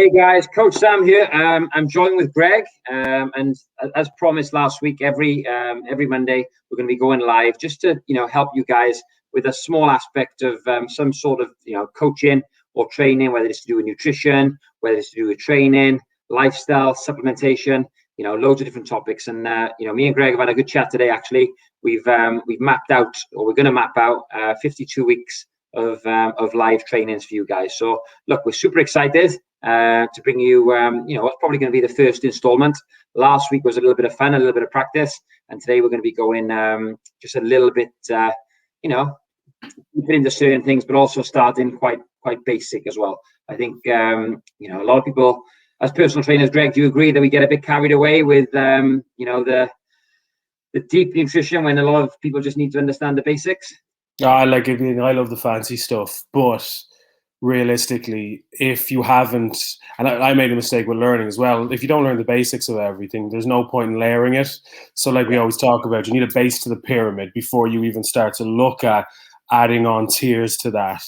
Hey guys, Coach Sam here. I'm joined with Greg, and as promised last week, every Monday we're going to be going live just to help you guys with a small aspect of some sort of coaching or training, whether it's to do with nutrition, whether it's to do with training, lifestyle, supplementation, loads of different topics. And me and Greg have had a good chat today. Actually, we've mapped out, or we're going to map out 52 weeks of live trainings for you guys. So look, we're super excited to bring you what's probably going to be the first installment. Last week was a little bit of fun, a little bit of practice, and today we're going to be going just a little bit into certain things, but also starting quite basic as well. I think a lot of people, as personal trainers, Greg, do you agree that we get a bit carried away with the deep nutrition when a lot of people just need to understand the basics? I love the fancy stuff, but realistically, if you haven't, and I made a mistake with learning as well, if you don't learn the basics of everything, there's no point in layering it. So like we always talk about, you need a base to the pyramid before you even start to look at adding on tiers to that.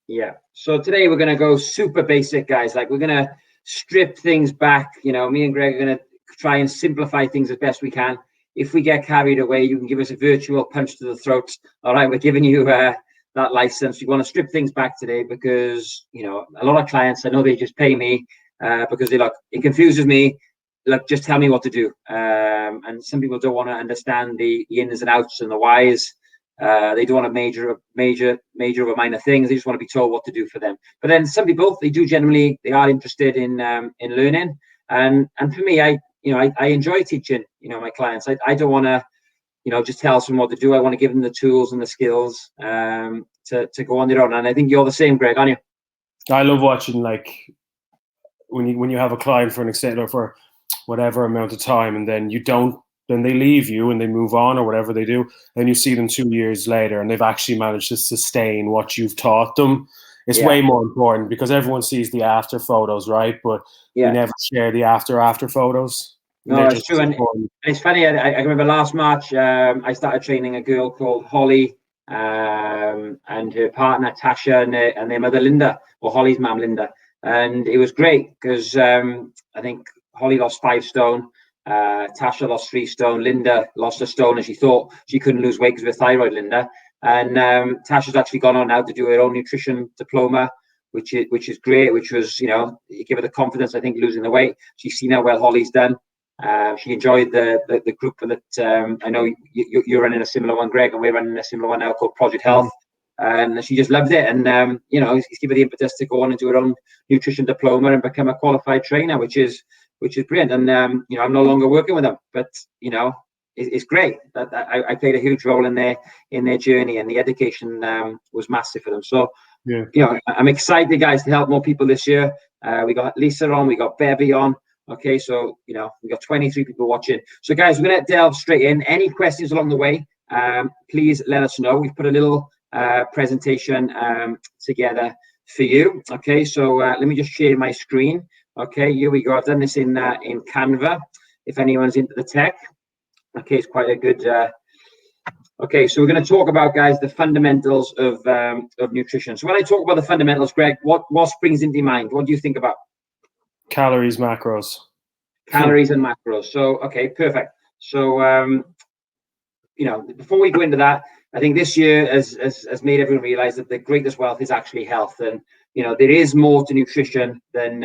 Yeah. So today we're going to go super basic, guys. Like, we're going to strip things back. Me and Greg are going to try and simplify things as best we can. If we get carried away, you can give us a virtual punch to the throat. All right, we're giving you that license. We want to strip things back today because, a lot of clients, I know they just pay me because it confuses me. Look, just tell me what to do. And some people don't want to understand the ins and outs and the whys. They don't want to major over minor things. They just want to be told what to do for them. But then some people, they are interested in learning. And for me, I enjoy teaching, my clients. I don't want to, just tell them what to do. I want to give them the tools and the skills to go on their own. And I think you're the same, Greg, aren't you? I love watching, like, when you have a client for an extent or for whatever amount of time, and then then they leave you and they move on or whatever they do. Then you see them 2 years later and they've actually managed to sustain what you've taught them. It's way more important because everyone sees the after photos, right? But you never share the after photos. No, it's true. And it's funny. I remember last March, I started training a girl called Holly and her partner Tasha and their mother Linda, or Holly's mum Linda. And it was great because I think Holly lost 5 stone. Tasha lost 3 stone. Linda lost a stone, and she thought she couldn't lose weight because of her thyroid, Linda. And Tasha's actually gone on now to do her own nutrition diploma, which is great. Which was, it gave her the confidence. I think losing the weight. She's seen how well Holly's done. She enjoyed the group that I know you're running a similar one, Greg, and we're running a similar one now called Project Health. And she just loved it. And it's given her the impetus to go on and do her own nutrition diploma and become a qualified trainer, which is brilliant. And I'm no longer working with them, but it's great. I played a huge role in their journey, and the education was massive for them. So I'm excited, guys, to help more people this year. We got Lisa on, we got Bevy on. Okay, so we got 23 people watching. So guys, we're gonna delve straight in. Any questions along the way, please let us know. We've put a little presentation together for you. Okay, so let me just share my screen. Okay, here we go. I've done this in Canva. If anyone's into the tech, okay, it's quite a good. Okay, so we're going to talk about, guys, the fundamentals of nutrition. So when I talk about the fundamentals, Greg, what springs into your mind? What do you think about? Calories, macros. Calories and macros. So okay, perfect. So before we go into that, I think this year has made everyone realize that the greatest wealth is actually health, and there is more to nutrition than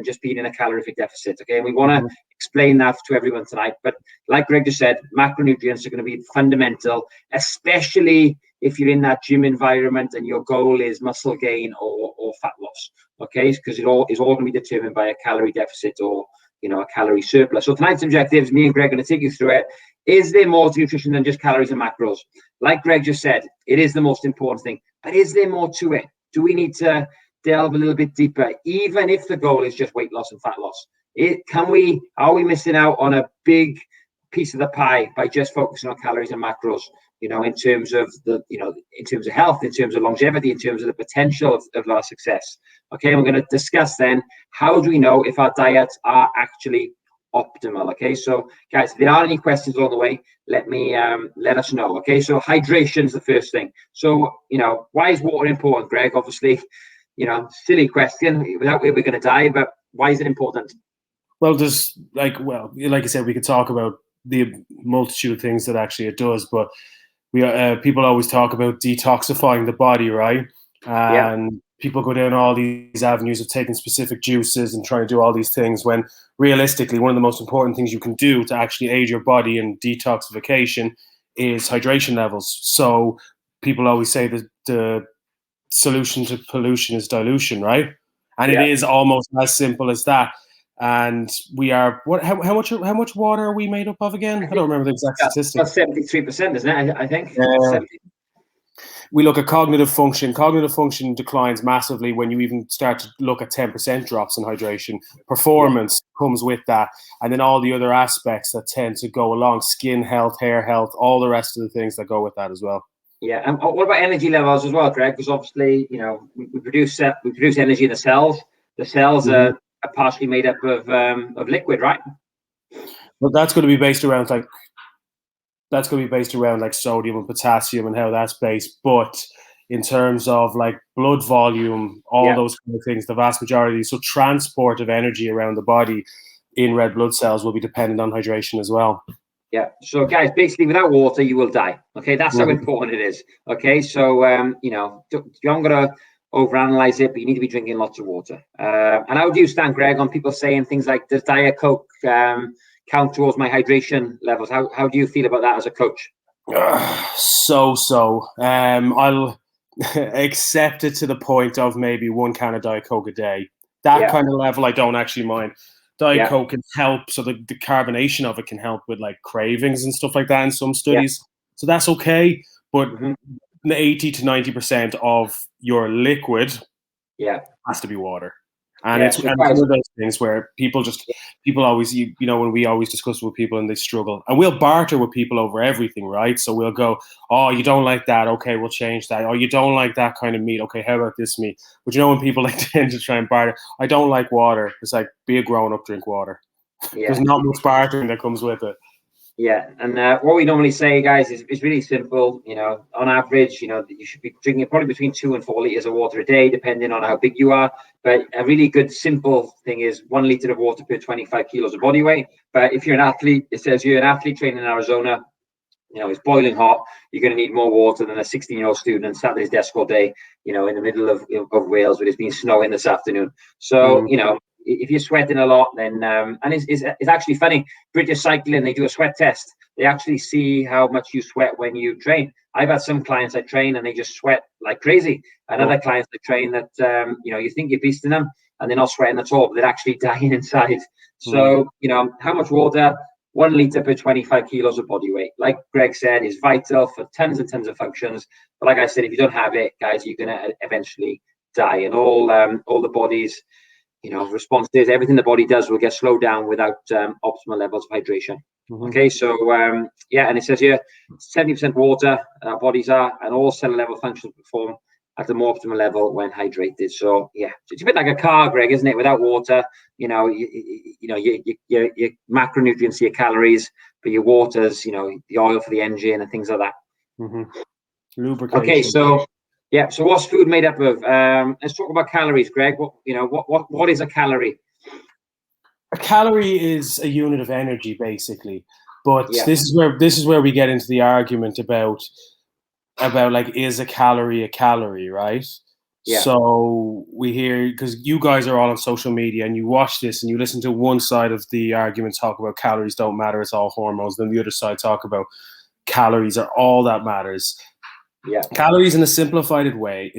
just being in a calorific deficit. Okay, and we want to explain that to everyone tonight. But like Greg just said, macronutrients are going to be fundamental, especially if you're in that gym environment and your goal is muscle gain or fat loss. Okay, because it all is all going to be determined by a calorie deficit or a calorie surplus. So tonight's objectives, me and Greg are going to take you through it. Is there more to nutrition than just calories and macros? Like Greg just said, it is the most important thing. But is there more to it? Do we need to delve a little bit deeper, even if the goal is just weight loss and fat loss? Are we missing out on a big piece of the pie by just focusing on calories and macros? In terms of in terms of health, in terms of longevity, in terms of the potential of our success. Okay, and we're going to discuss then, how do we know if our diets are actually optimal? Okay, so guys, if there are any questions along the way, let us know. Okay, so hydration is the first thing. So why is water important, Greg? Obviously, silly question. Without it, we're going to die. But Why is it important? Well, there's like I said, we could talk about the multitude of things that actually it does, but people always talk about detoxifying the body, right? Yeah. And people go down all these avenues of taking specific juices and trying to do all these things when realistically one of the most important things you can do to actually aid your body in detoxification is hydration levels. So people always say that the solution to pollution is dilution, right? And it is almost as simple as that. And we are how much water are we made up of again? I don't remember the exact statistic. 73%, isn't it? I think. We look at cognitive function. Cognitive function declines massively when you even start to look at 10% drops in hydration. Performance comes with that. And then all the other aspects that tend to go along, skin health, hair health, all the rest of the things that go with that as well. Yeah, and what about energy levels as well, Greg? Because obviously, we produce energy in the cells. The cells are partially made up of liquid, right? But that's going to be based around like sodium and potassium and how that's based. But in terms of like blood volume, all those kind of things, the vast majority. So transport of energy around the body in red blood cells will be dependent on hydration as well. Yeah. So guys, basically without water, you will die. Okay. That's how important it is. Okay. So, you're not going to overanalyze it, but you need to be drinking lots of water. And how do you stand, Greg, on people saying things like, does Diet Coke count towards my hydration levels? How do you feel about that as a coach? I'll accept it to the point of maybe one can of Diet Coke a day. That kind of level, I don't actually mind. Diet Coke can help, so the carbonation of it can help with like cravings and stuff like that in some studies. So that's okay, but 80 to 90% of your liquid has to be water. And it's one of those things where people always, when we always discuss with people and they struggle, and we'll barter with people over everything, right? So we'll go, oh, you don't like that? Okay, we'll change that. Oh, you don't like that kind of meat? Okay, how about this meat? But when people like tend to try and barter, I don't like water. It's like, be a grown up, drink water. There's not much bartering that comes with it. Yeah, and what we normally say, guys, is really simple. On average, you should be drinking probably between 2 and 4 liters of water a day, depending on how big you are. But a really good, simple thing is 1 liter of water per 25 kilos of body weight. But if you're an athlete, it says you're an athlete training in Arizona, it's boiling hot. You're going to need more water than a 16-year-old student sat at his desk all day, in the middle of Wales where it's been snowing this afternoon. So, if you're sweating a lot, then and it's actually funny. British Cycling, they do a sweat test. They actually see how much you sweat when you train. I've had some clients I train and they just sweat like crazy, and other clients I train that you think you're beasting them and they're not sweating at all, but they're actually dying inside. So how much water? 1 liter per 25 kilos of body weight, like Greg said, is vital for tons and tons of functions. But like I said, if you don't have it, guys, you're going to eventually die. And all the body's responses, everything the body does will get slowed down without optimal levels of hydration. Okay, so and it says here 70% water our bodies are, and all cellular level functions perform at the more optimal level when hydrated. So it's a bit like a car, Greg, isn't it? Without water, your macronutrients, your calories, but your waters, the oil for the engine and things like that. Lubrication. Okay, so so what's food made up of? Let's talk about calories, Greg. What is a calorie? A calorie is a unit of energy, basically. But this is where we get into the argument about like, is a calorie, right? Yeah. So we hear, because you guys are all on social media and you watch this and you listen to one side of the argument talk about calories don't matter, it's all hormones. Then the other side talk about calories are all that matters. Yeah. Calories in a simplified way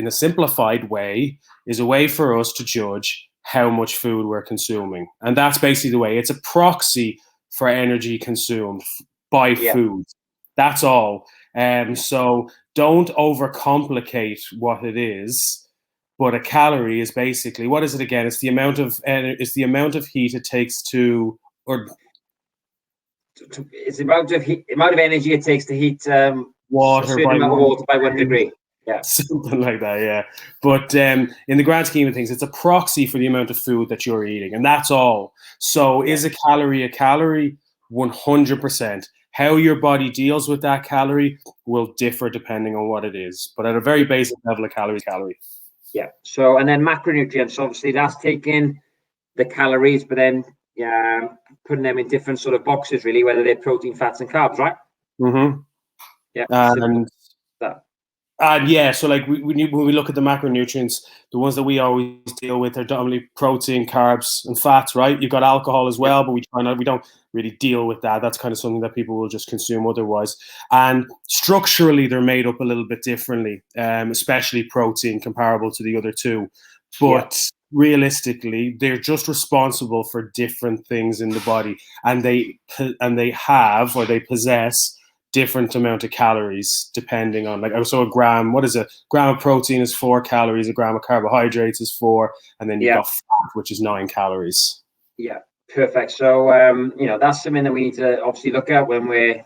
is a way for us to judge how much food we're consuming. And that's basically the way. It's a proxy for energy consumed by food. That's all. So don't overcomplicate what it is. But a calorie is basically, what is it again? It's the amount of heat it takes it's the amount of energy it takes to heat water by 1 degree. Yeah, something like that. Yeah, but in the grand scheme of things, it's a proxy for the amount of food that you're eating, and that's all. So, is a calorie a calorie? 100%. How your body deals with that calorie will differ depending on what it is. But at a very basic level, a calorie is a calorie. Yeah. So, and then macronutrients, obviously, that's taking the calories, but then putting them in different sort of boxes, really, whether they're protein, fats, and carbs, right? Mm-hmm. Yeah. And yeah, so like when we look at the macronutrients, the ones that we always deal with are dominantly protein, carbs, and fats, right? You've got alcohol as well, but we don't really deal with that. That's kind of something that people will just consume otherwise. And structurally, they're made up a little bit differently, especially protein, comparable to the other two. But realistically, they're just responsible for different things in the body, and they possess different amount of calories depending on, like, so a gram of protein is 4 calories, a gram of carbohydrates is 4, and then you've got fat, which is 9 calories. Yeah, perfect. So that's something that we need to obviously look at when we're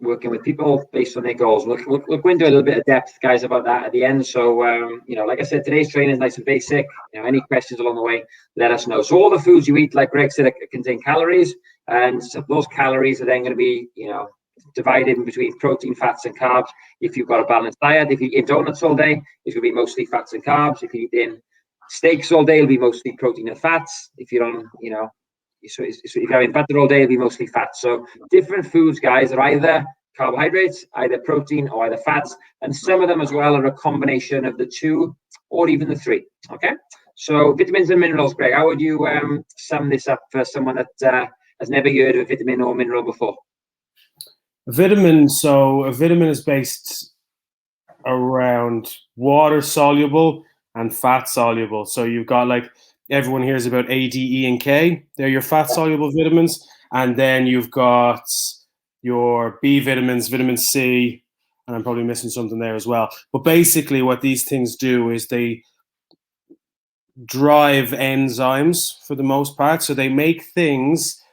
working with people based on their goals. We'll go into a little bit of depth, guys, about that at the end. So like I said, today's training is nice and basic. Any questions along the way, let us know. So all the foods you eat, like Greg said, contain calories, and so those calories are then going to be divided in between protein, fats, and carbs. If you've got a balanced diet, if you eat donuts all day, it's going to be mostly fats and carbs. If you eat steaks all day, it'll be mostly protein and fats. If you're on, so if you're having butter all day, it'll be mostly fats. So different foods, guys, are either carbohydrates, either protein, or either fats, and some of them as well are a combination of the two, or even the three. Okay. So vitamins and minerals, Greg, how would you sum this up for someone that has never heard of a vitamin or mineral before? A vitamin is based around water soluble and fat soluble. So you've got, like, everyone hears about A, D, E, and K. They're your fat soluble vitamins. And then you've got your B vitamins, vitamin C, and I'm probably missing something there as well. But basically what these things do is they drive enzymes for the most part. So they make things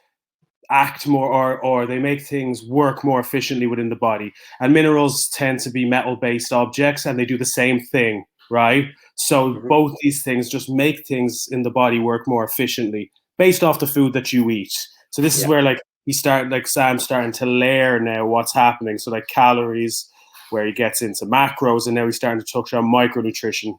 act more, or they make things work more efficiently within the body. And minerals tend to be metal-based objects, and they do the same thing, right? So both these things just make things in the body work more efficiently based off the food that you eat. So this is where, like, Sam's starting to layer now what's happening. So like calories, where he gets into macros, and now he's starting to touch on micronutrition.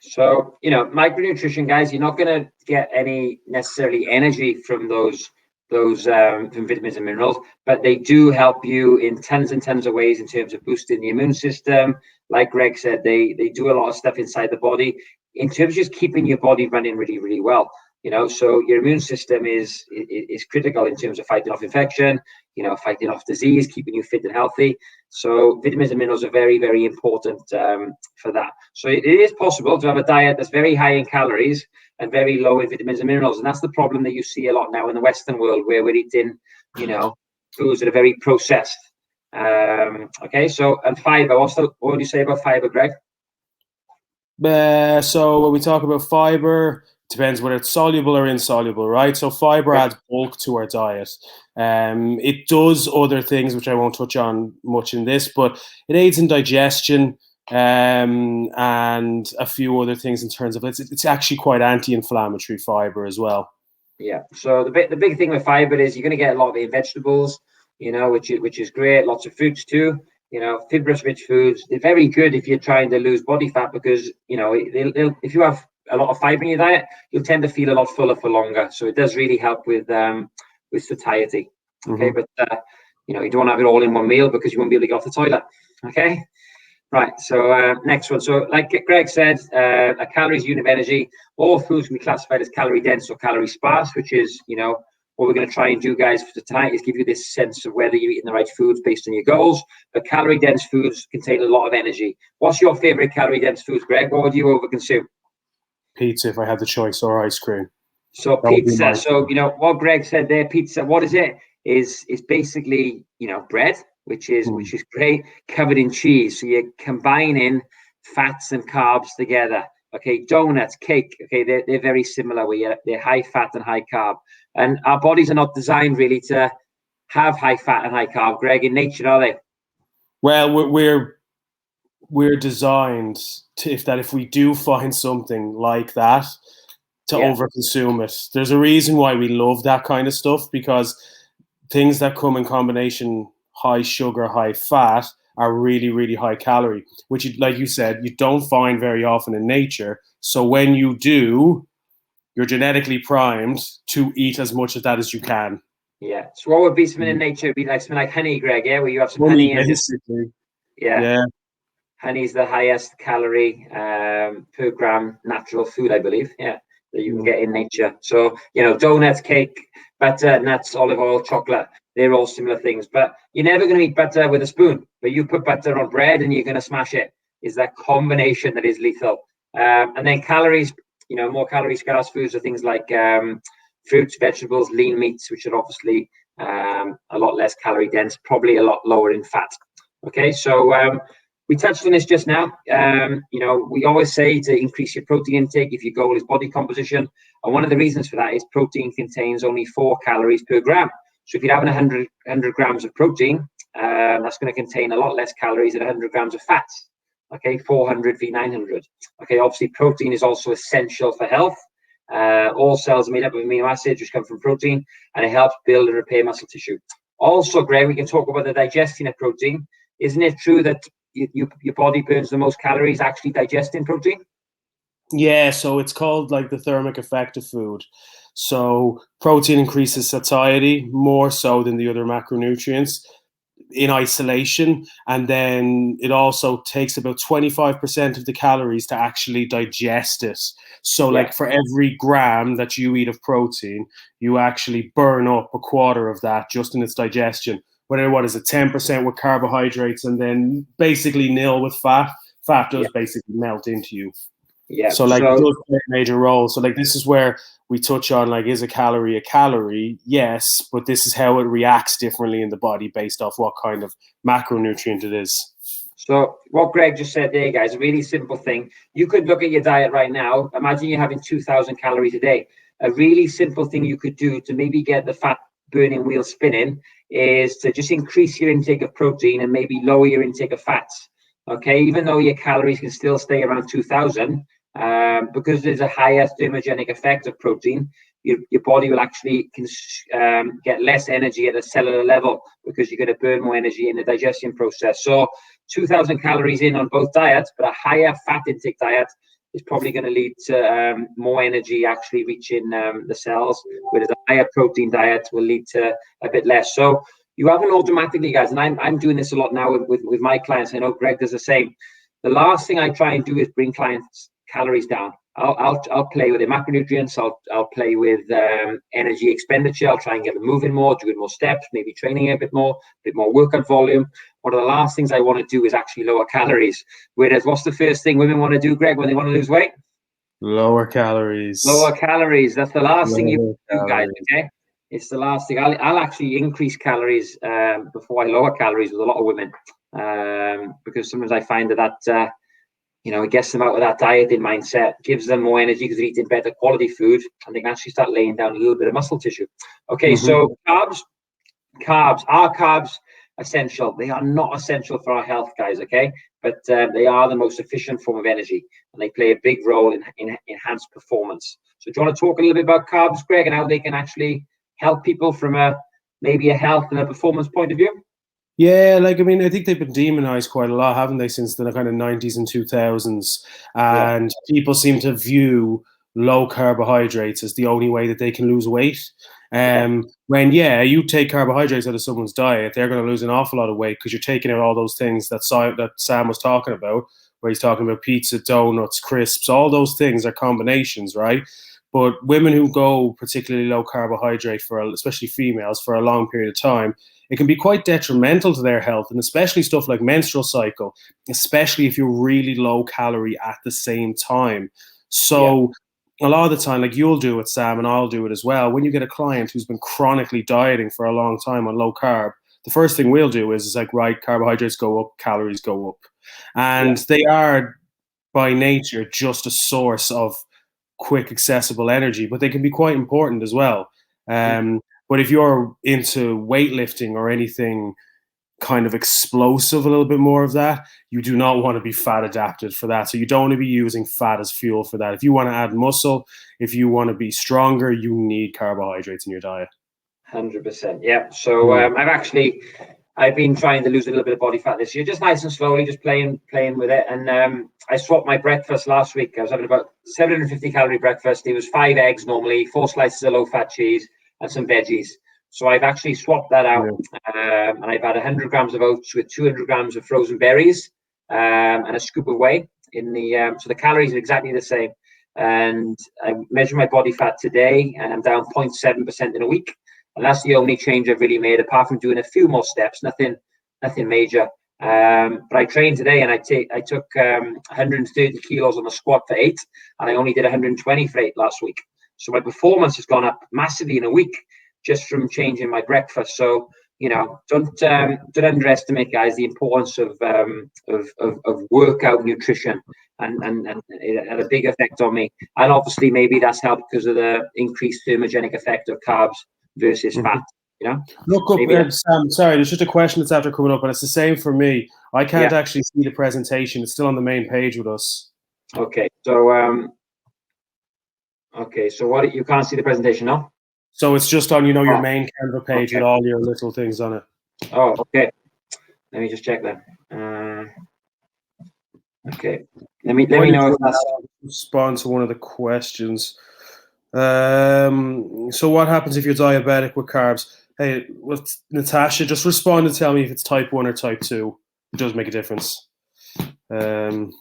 So, micronutrition, guys, you're not going to get any necessarily energy from those from vitamins and minerals, but they do help you in tons and tons of ways in terms of boosting the immune system. Like Greg said, they do a lot of stuff inside the body in terms of just keeping your body running really, really well. So your immune system is critical in terms of fighting off infection, fighting off disease, keeping you fit and healthy. So vitamins and minerals are very, very important for that. So it is possible to have a diet that's very high in calories and very low in vitamins and minerals. And that's the problem that you see a lot now in the Western world, where we're eating, foods that are very processed. Okay, so, and fiber, what would you say about fiber, Greg? So when we talk about fiber, depends whether it's soluble or insoluble, right? So fiber adds bulk to our diet. It does other things, which I won't touch on much in this, but it aids in digestion, and a few other things in terms of it's actually quite anti-inflammatory, fiber as well. Yeah. So the big thing with fiber is you're going to get a lot of it in vegetables, which is great. Lots of fruits too. Fibrous rich foods, they're very good if you're trying to lose body fat, because if you have a lot of fiber in your diet, you'll tend to feel a lot fuller for longer. So it does really help with satiety. Okay, but you don't want to have it all in one meal, because you won't be able to get off the toilet. Okay. Right, so next one. So like Greg said, a calories unit of energy. All foods can be classified as calorie dense or calorie sparse, which is, what we're going to try and do, guys, for tonight is give you this sense of whether you're eating the right foods based on your goals. But calorie dense foods contain a lot of energy. What's your favorite calorie dense foods, Greg? What would you overconsume? Pizza, if I had the choice, or ice cream. So pizza. So, what Greg said there, pizza, what is it? Is basically, bread, which is great, covered in cheese. So you're combining fats and carbs together. Okay, donuts, cake. Okay, they're very similar. They're high fat and high carb, and our bodies are not designed really to have high fat and high carb. Greg, in nature, are they? Well, we're designed to, if we do find something like that, to overconsume it. There's a reason why we love that kind of stuff, because things that come in combination, high sugar, high fat, are really, really high calorie, which, like you said, you don't find very often in nature. So when you do, you're genetically primed to eat as much of that as you can. Yeah. So what would be something in nature? It'd be like something like honey, Greg, yeah, where you have some honey and just, yeah. Honey is the highest calorie per gram natural food, I believe. Yeah, that you can get in nature. So, you know, donuts, cake, butter, nuts, olive oil, chocolate, they're all similar things. But you're never going to eat butter with a spoon. But you put butter on bread and you're going to smash it. Is that combination that is lethal. And then calories, you know, more calorie scarce foods are things like fruits, vegetables, lean meats, which are obviously a lot less calorie dense, probably a lot lower in fat. Okay, so we touched on this just now. You know, we always say to increase your protein intake if your goal is body composition. And one of the reasons for that is protein contains only 4 calories per gram. So if you're having 100 grams of protein, that's going to contain a lot less calories than 100 grams of fat. Okay, 400 v 900. Okay, obviously protein is also essential for health. All cells are made up of amino acids, which come from protein, and it helps build and repair muscle tissue. Also, Greg, we can talk about the digestion of protein. Isn't it true that your body burns the most calories actually digesting protein? Yeah, so it's called like the thermic effect of food. So protein increases satiety more so than the other macronutrients in isolation, and then it also takes about 25% of the calories to actually digest it. So like for every gram that you eat of protein, you actually burn up a quarter of that just in its digestion. Whether what is it, 10% with carbohydrates and then basically nil with fat. Fat does basically melt into you. Yeah. So like it does play a major role. So like this is where we touch on like, is a calorie a calorie? Yes, but this is how it reacts differently in the body based off what kind of macronutrient it is. So what Greg just said there, guys, a really simple thing. You could look at your diet right now. Imagine you're having 2,000 calories a day. A really simple thing you could do to maybe get the fat burning wheel spinning is to just increase your intake of protein and maybe lower your intake of fats. Okay, even though your calories can still stay around 2,000, because there's a higher thermogenic effect of protein, your body will actually get less energy at a cellular level because you're going to burn more energy in the digestion process. So 2,000 calories in on both diets, but a higher fat intake diet is probably going to lead to more energy actually reaching the cells, whereas a higher protein diet will lead to a bit less. So you haven't automatically, guys, and I'm doing this a lot now with my clients. I know Greg does the same. The last thing I try and do is bring clients' calories down. I'll play with the macronutrients. I'll play with energy expenditure. I'll try and get them moving more, doing more steps, maybe training a bit more workout volume. One of the last things I want to do is actually lower calories. Whereas, what's the first thing women want to do, Greg, when they want to lose weight? Lower calories. Lower calories. That's the last thing you do, guys. Okay, it's the last thing. I'll actually increase calories before I lower calories with a lot of women, because sometimes I find that you know, it gets them out of that dieting mindset, gives them more energy because they're eating better quality food, and they can actually start laying down a little bit of muscle tissue. Okay, so carbs. Are carbs essential? They are not essential for our health, guys, okay? But they are the most efficient form of energy, and they play a big role in enhanced performance. So do you want to talk a little bit about carbs, Greg, and how they can actually help people from maybe a health and a performance point of view? Yeah, like, I mean, I think they've been demonized quite a lot, haven't they, since the kind of 90s and 2000s. And people seem to view low carbohydrates as the only way that they can lose weight. When, you take carbohydrates out of someone's diet, they're going to lose an awful lot of weight because you're taking out all those things that Sam was talking about, where he's talking about pizza, donuts, crisps, all those things are combinations, right? But women who go particularly low carbohydrate, especially females, for a long period of time, it can be quite detrimental to their health, and especially stuff like menstrual cycle, especially if you're really low calorie at the same time. So a lot of the time, like you'll do it, Sam, and I'll do it as well. When you get a client who's been chronically dieting for a long time on low carb, the first thing we'll do is like, right, carbohydrates go up, calories go up. And they are by nature just a source of quick, accessible energy, but they can be quite important as well. But if you're into weightlifting or anything kind of explosive, a little bit more of that, you do not want to be fat adapted for that. So you don't want to be using fat as fuel for that. If you want to add muscle, if you want to be stronger, you need carbohydrates in your diet. 100%. Yeah. So I've been trying to lose a little bit of body fat this year, just nice and slowly, just playing with it. And I swapped my breakfast last week. I was having about 750 calorie breakfast. It was 5 eggs normally, 4 slices of low fat cheese, and some veggies. So I've actually swapped that out, and I've had 100 grams of oats with 200 grams of frozen berries, and a scoop of whey. So the calories are exactly the same. And I measured my body fat today, and I'm down 0.7% in a week. And that's the only change I've really made, apart from doing a few more steps, nothing major. But I trained today, and I took 130 kilos on the squat for 8, and I only did 120 for 8 last week. So my performance has gone up massively in a week just from changing my breakfast. So don't underestimate, guys, the importance of workout nutrition, and it had a big effect on me. And obviously, maybe that's helped because of the increased thermogenic effect of carbs versus fat. Look up, Sam, sorry, there's just a question that's after coming up, and it's the same for me. I can't actually see the presentation. It's still on the main page with us. Okay, so what, you can't see the presentation now? So it's just on, your main Canva page with all your little things on it. Oh, okay. Let me just check that. Okay. Let me know if that's... Respond to one of the questions. So what happens if you're diabetic with carbs? Hey, with Natasha, just respond and tell me if it's type 1 or type 2. It does make a difference. Have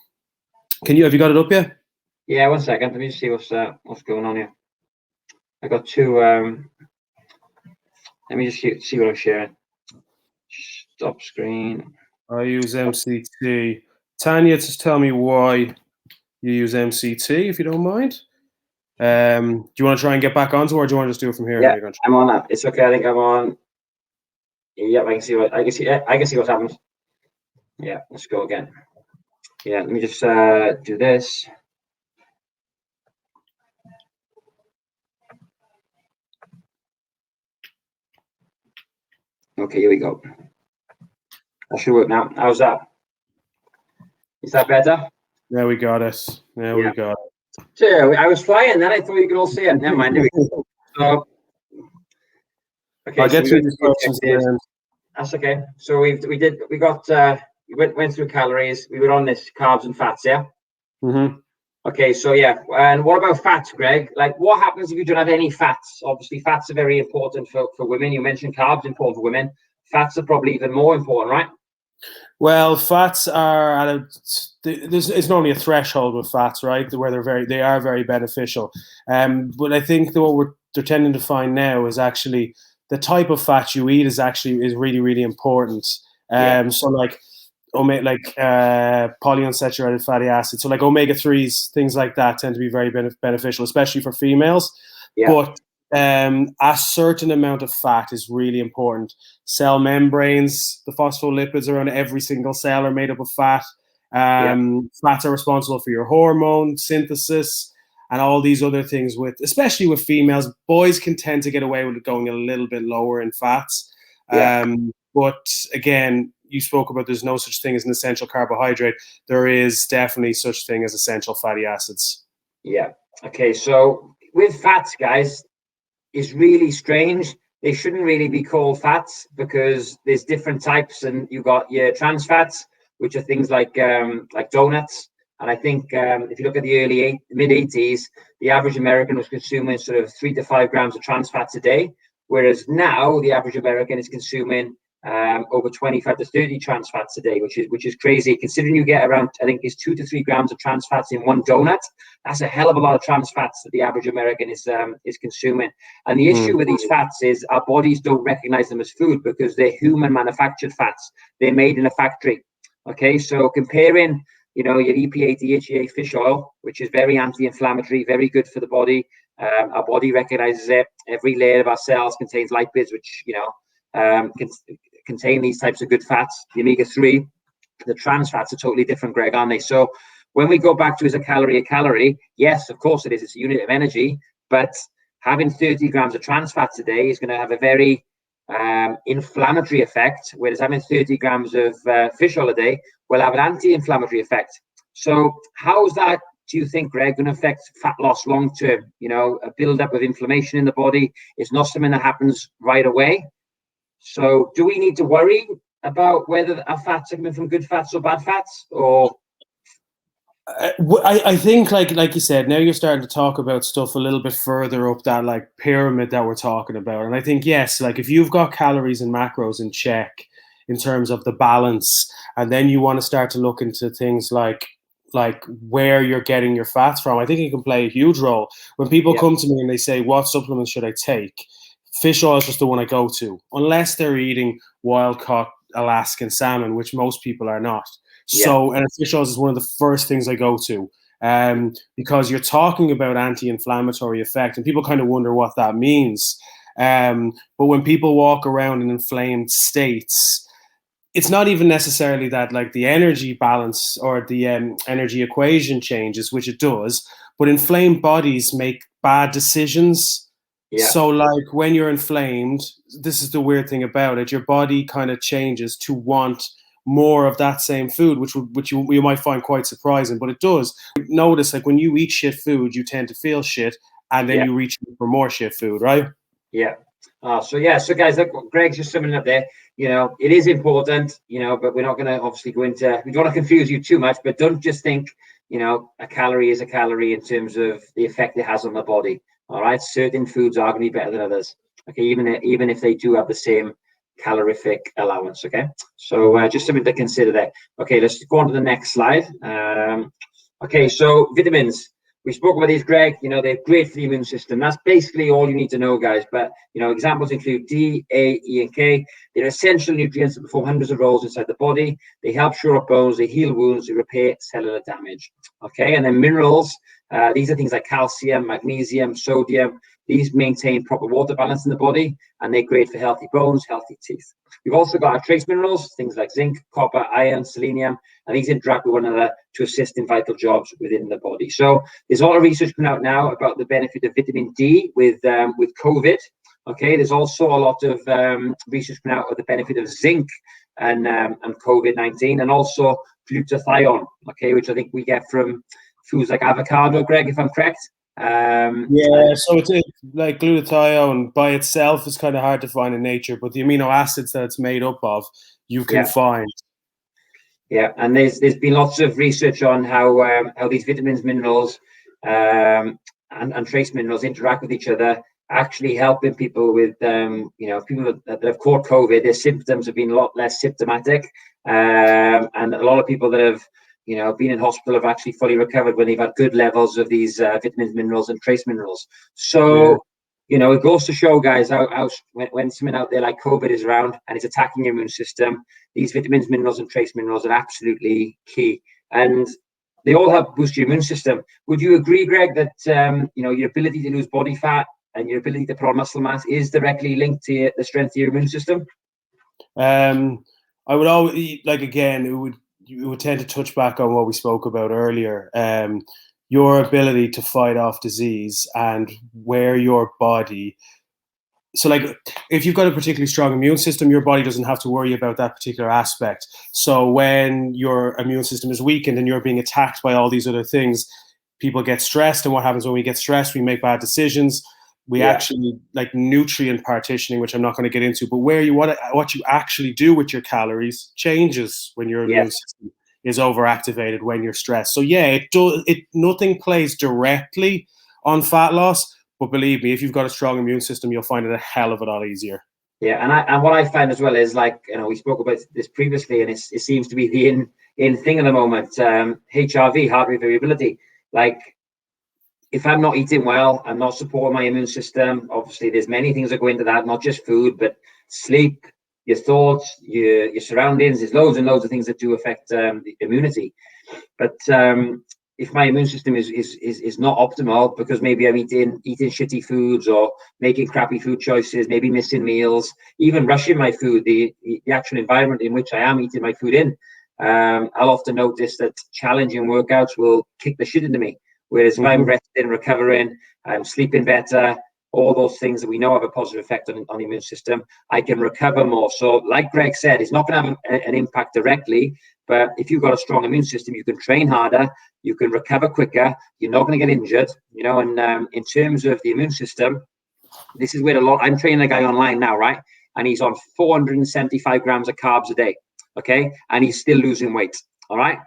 you got it up yet? Yeah, 1 second. Let me just see what's going on here. I got two. Let me just see what I'm sharing. Stop screen. I use MCT. Tanya, just tell me why you use MCT, if you don't mind. Do you want to try and get back onto it, or do you want to just do it from here? Yeah, I'm on that. It's okay. I think I'm on. Yeah, I can see what's happened. Yeah, let's go again. Yeah, let me just do this. Okay, here we go. That should work now. How's that? Is that better? Yeah, we got it. We got it. So I was flying, then I thought you could all see it. Never mind. So, okay, I'll get to these questions. That's okay. So we went through calories. We were on this carbs and fats, yeah. Mm-hmm. Okay, so and what about fats, Greg? Like, what happens if you don't have any fats? Obviously, fats are very important for women. You mentioned carbs important for women. Fats are probably even more important, right? Well, fats are it's normally a threshold with fats, right? Where they are very beneficial. But I think that what they're tending to find now is actually the type of fat you eat is really, really important. So like polyunsaturated fatty acids, so like omega-3s, things like that tend to be very beneficial, especially for females. But a certain amount of fat is really important. Cell membranes, the phospholipids around every single cell are made up of fat. Fats are responsible for your hormone synthesis and all these other things. Especially with females, boys can tend to get away with it going a little bit lower in fats. But again, you spoke about there's no such thing as an essential carbohydrate. There is definitely such thing as essential fatty acids. Yeah. Okay. So with fats, guys, it's really strange. They shouldn't really be called fats because there's different types, and you got your trans fats, which are things like donuts. And I think if you look at the mid 80s, the average American was consuming sort of 3 to 5 grams of trans fats a day, whereas now the average American is consuming over 25 to 30 trans fats a day, which is crazy. Considering you get around, I think it's 2 to 3 grams of trans fats in one donut, that's a hell of a lot of trans fats that the average American is consuming. And the issue with these fats is our bodies don't recognize them as food because they're human manufactured fats. They're made in a factory. Okay, so comparing, your EPA, DHEA fish oil, which is very anti-inflammatory, very good for the body. Our body recognizes it. Every layer of our cells contains lipids, which contain these types of good fats. The omega-3, the trans fats are totally different, Greg, aren't they? So when we go back to is a calorie, yes, of course it is. It's a unit of energy, but having 30 grams of trans fats a day is going to have a very inflammatory effect, whereas having 30 grams of fish oil a day will have an anti-inflammatory effect. So how's that, do you think, Greg, going to affect fat loss long term? A build-up of inflammation in the body is not something that happens right away. So do we need to worry about whether our fats are coming from good fats or bad fats, or? I think like you said, now you're starting to talk about stuff a little bit further up that like pyramid that we're talking about. And I think, yes, like if you've got calories and macros in check in terms of the balance, and then you want to start to look into things like where you're getting your fats from, I think it can play a huge role. When people come to me and they say, what supplements should I take? Fish oil is just the one I go to, unless they're eating wild caught Alaskan salmon, which most people are not. So, and fish oils is one of the first things I go to, because you're talking about anti-inflammatory effect, and people kind of wonder what that means. But when people walk around in inflamed states, it's not even necessarily that like the energy balance or the energy equation changes, which it does, but inflamed bodies make bad decisions. So like when you're inflamed, this is the weird thing about it, your body kind of changes to want more of that same food, which you might find quite surprising, but it does. Notice like when you eat shit food, you tend to feel shit, and then you reach for more shit food, right? So guys, look, Greg's just summing up there. You know, it is important, you know, but we're not going to obviously go into, we don't want to confuse you too much, but don't just think, you know, a calorie is a calorie in terms of the effect it has on the body. All right, certain foods are going to be better than others. Okay, even if they do have the same calorific allowance. Okay, so just something to consider there. Okay, let's go on to the next slide. Okay, so vitamins. We spoke about these, Greg. You know, they're great for the immune system. That's basically all you need to know, guys. But, you know, examples include D, A, E, and K. They're essential nutrients that perform hundreds of roles inside the body. They help shore up bones, they heal wounds, they repair cellular damage. Okay, and then minerals. These are things like calcium, magnesium, sodium. These maintain proper water balance in the body, and they're great for healthy bones, healthy teeth. We've also got our trace minerals, things like zinc, copper, iron, selenium, and these interact with one another to assist in vital jobs within the body. So there's a lot of research coming out now about the benefit of vitamin D with COVID. Okay, there's also a lot of research coming out of the benefit of zinc and COVID-19, and also glutathione. Okay, which I think we get from foods like avocado, Greg, if I'm correct. So it's like glutathione by itself is kind of hard to find in nature, but the amino acids that it's made up of, you can find. And there's been lots of research on how these vitamins, minerals, and trace minerals interact with each other, actually helping people with people that have caught COVID. Their symptoms have been a lot less symptomatic, and a lot of people that have been in hospital have actually fully recovered when they've had good levels of these vitamins, minerals, and trace minerals. So, it goes to show, guys, how when something out there like COVID is around and it's attacking your immune system, these vitamins, minerals, and trace minerals are absolutely key. And they all help boost your immune system. Would you agree, Greg, that your ability to lose body fat and your ability to put on muscle mass is directly linked to the strength of your immune system? I would always, it would tend to touch back on what we spoke about earlier. Your ability to fight off disease and where your body. So, like, if you've got a particularly strong immune system, your body doesn't have to worry about that particular aspect. So, when your immune system is weakened and you're being attacked by all these other things, people get stressed. And what happens when we get stressed? We make bad decisions. We actually like nutrient partitioning, which I'm not going to get into, but what you actually do with your calories changes when your immune system is overactivated, when you're stressed. So nothing plays directly on fat loss, but believe me, if you've got a strong immune system, you'll find it a hell of a lot easier. And what I find as well is, like, we spoke about this previously, and it seems to be the in thing at the moment. HRV, heart rate variability. Like, if I'm not eating well, I'm not supporting my immune system. Obviously, there's many things that go into that, not just food, but sleep, your thoughts, your surroundings. There's loads and loads of things that do affect the immunity. But if my immune system is not optimal, because maybe I'm eating shitty foods or making crappy food choices, maybe missing meals, even rushing my food, the actual environment in which I am eating my food in, I'll often notice that challenging workouts will kick the shit into me. Whereas if I'm resting, recovering, I'm sleeping better, all those things that we know have a positive effect on the immune system, I can recover more. So like Greg said, it's not going to have an impact directly, but if you've got a strong immune system, you can train harder, you can recover quicker, you're not going to get injured, and in terms of the immune system, this is where I'm training a guy online now, right? and he's on 475 grams of carbs a day. Okay, and he's still losing weight. All right.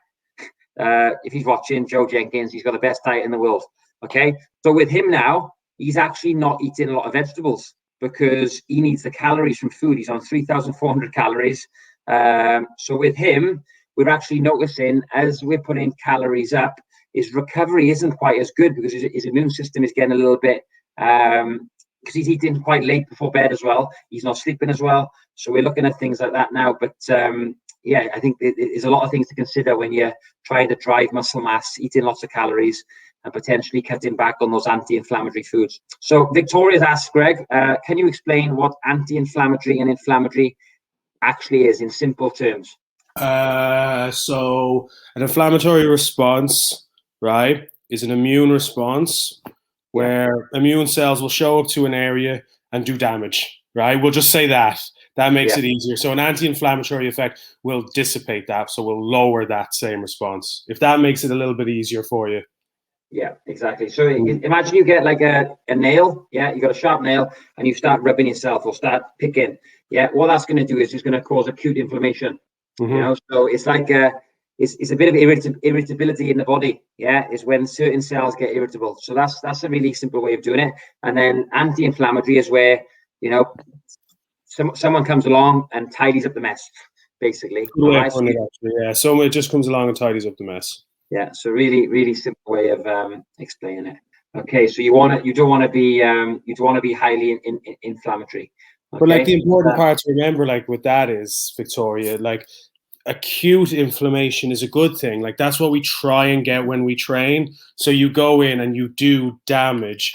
If he's watching, Joe Jenkins, he's got the best diet in the world. Okay, so with him now, he's actually not eating a lot of vegetables because he needs the calories from food. He's on 3,400 calories. So with him, we're actually noticing as we're putting calories up, his recovery isn't quite as good because his immune system is getting a little bit, because he's eating quite late before bed as well. He's not sleeping as well. So we're looking at things like that now. But yeah, I think there's a lot of things to consider when you're trying to drive muscle mass, eating lots of calories, and potentially cutting back on those anti-inflammatory foods. So Victoria's asked, Greg, can you explain what anti-inflammatory and inflammatory actually is in simple terms? So an inflammatory response, right, is an immune response where immune cells will show up to an area and do damage, right? We'll just say that. That makes it easier. So an anti-inflammatory effect will dissipate that, so we'll lower that same response, if that makes it a little bit easier for you. Yeah, exactly. So imagine you get like a nail, yeah, you got a sharp nail and you start rubbing yourself or start picking. Yeah, what that's going to do is it's going to cause acute inflammation. Mm-hmm. You know, so it's like it's a bit of irritability in the body. Yeah, is when certain cells get irritable. So that's a really simple way of doing it. And then anti-inflammatory is where, you know, someone comes along and tidies up the mess, basically. Yeah, so it just comes along and tidies up the mess. Yeah, so really simple way of explaining it. Okay, so you don't want to be highly inflammatory. Okay? But like the important part to remember, like with that is, Victoria, like acute inflammation is a good thing. Like that's what we try and get when we train. So you go in and you do damage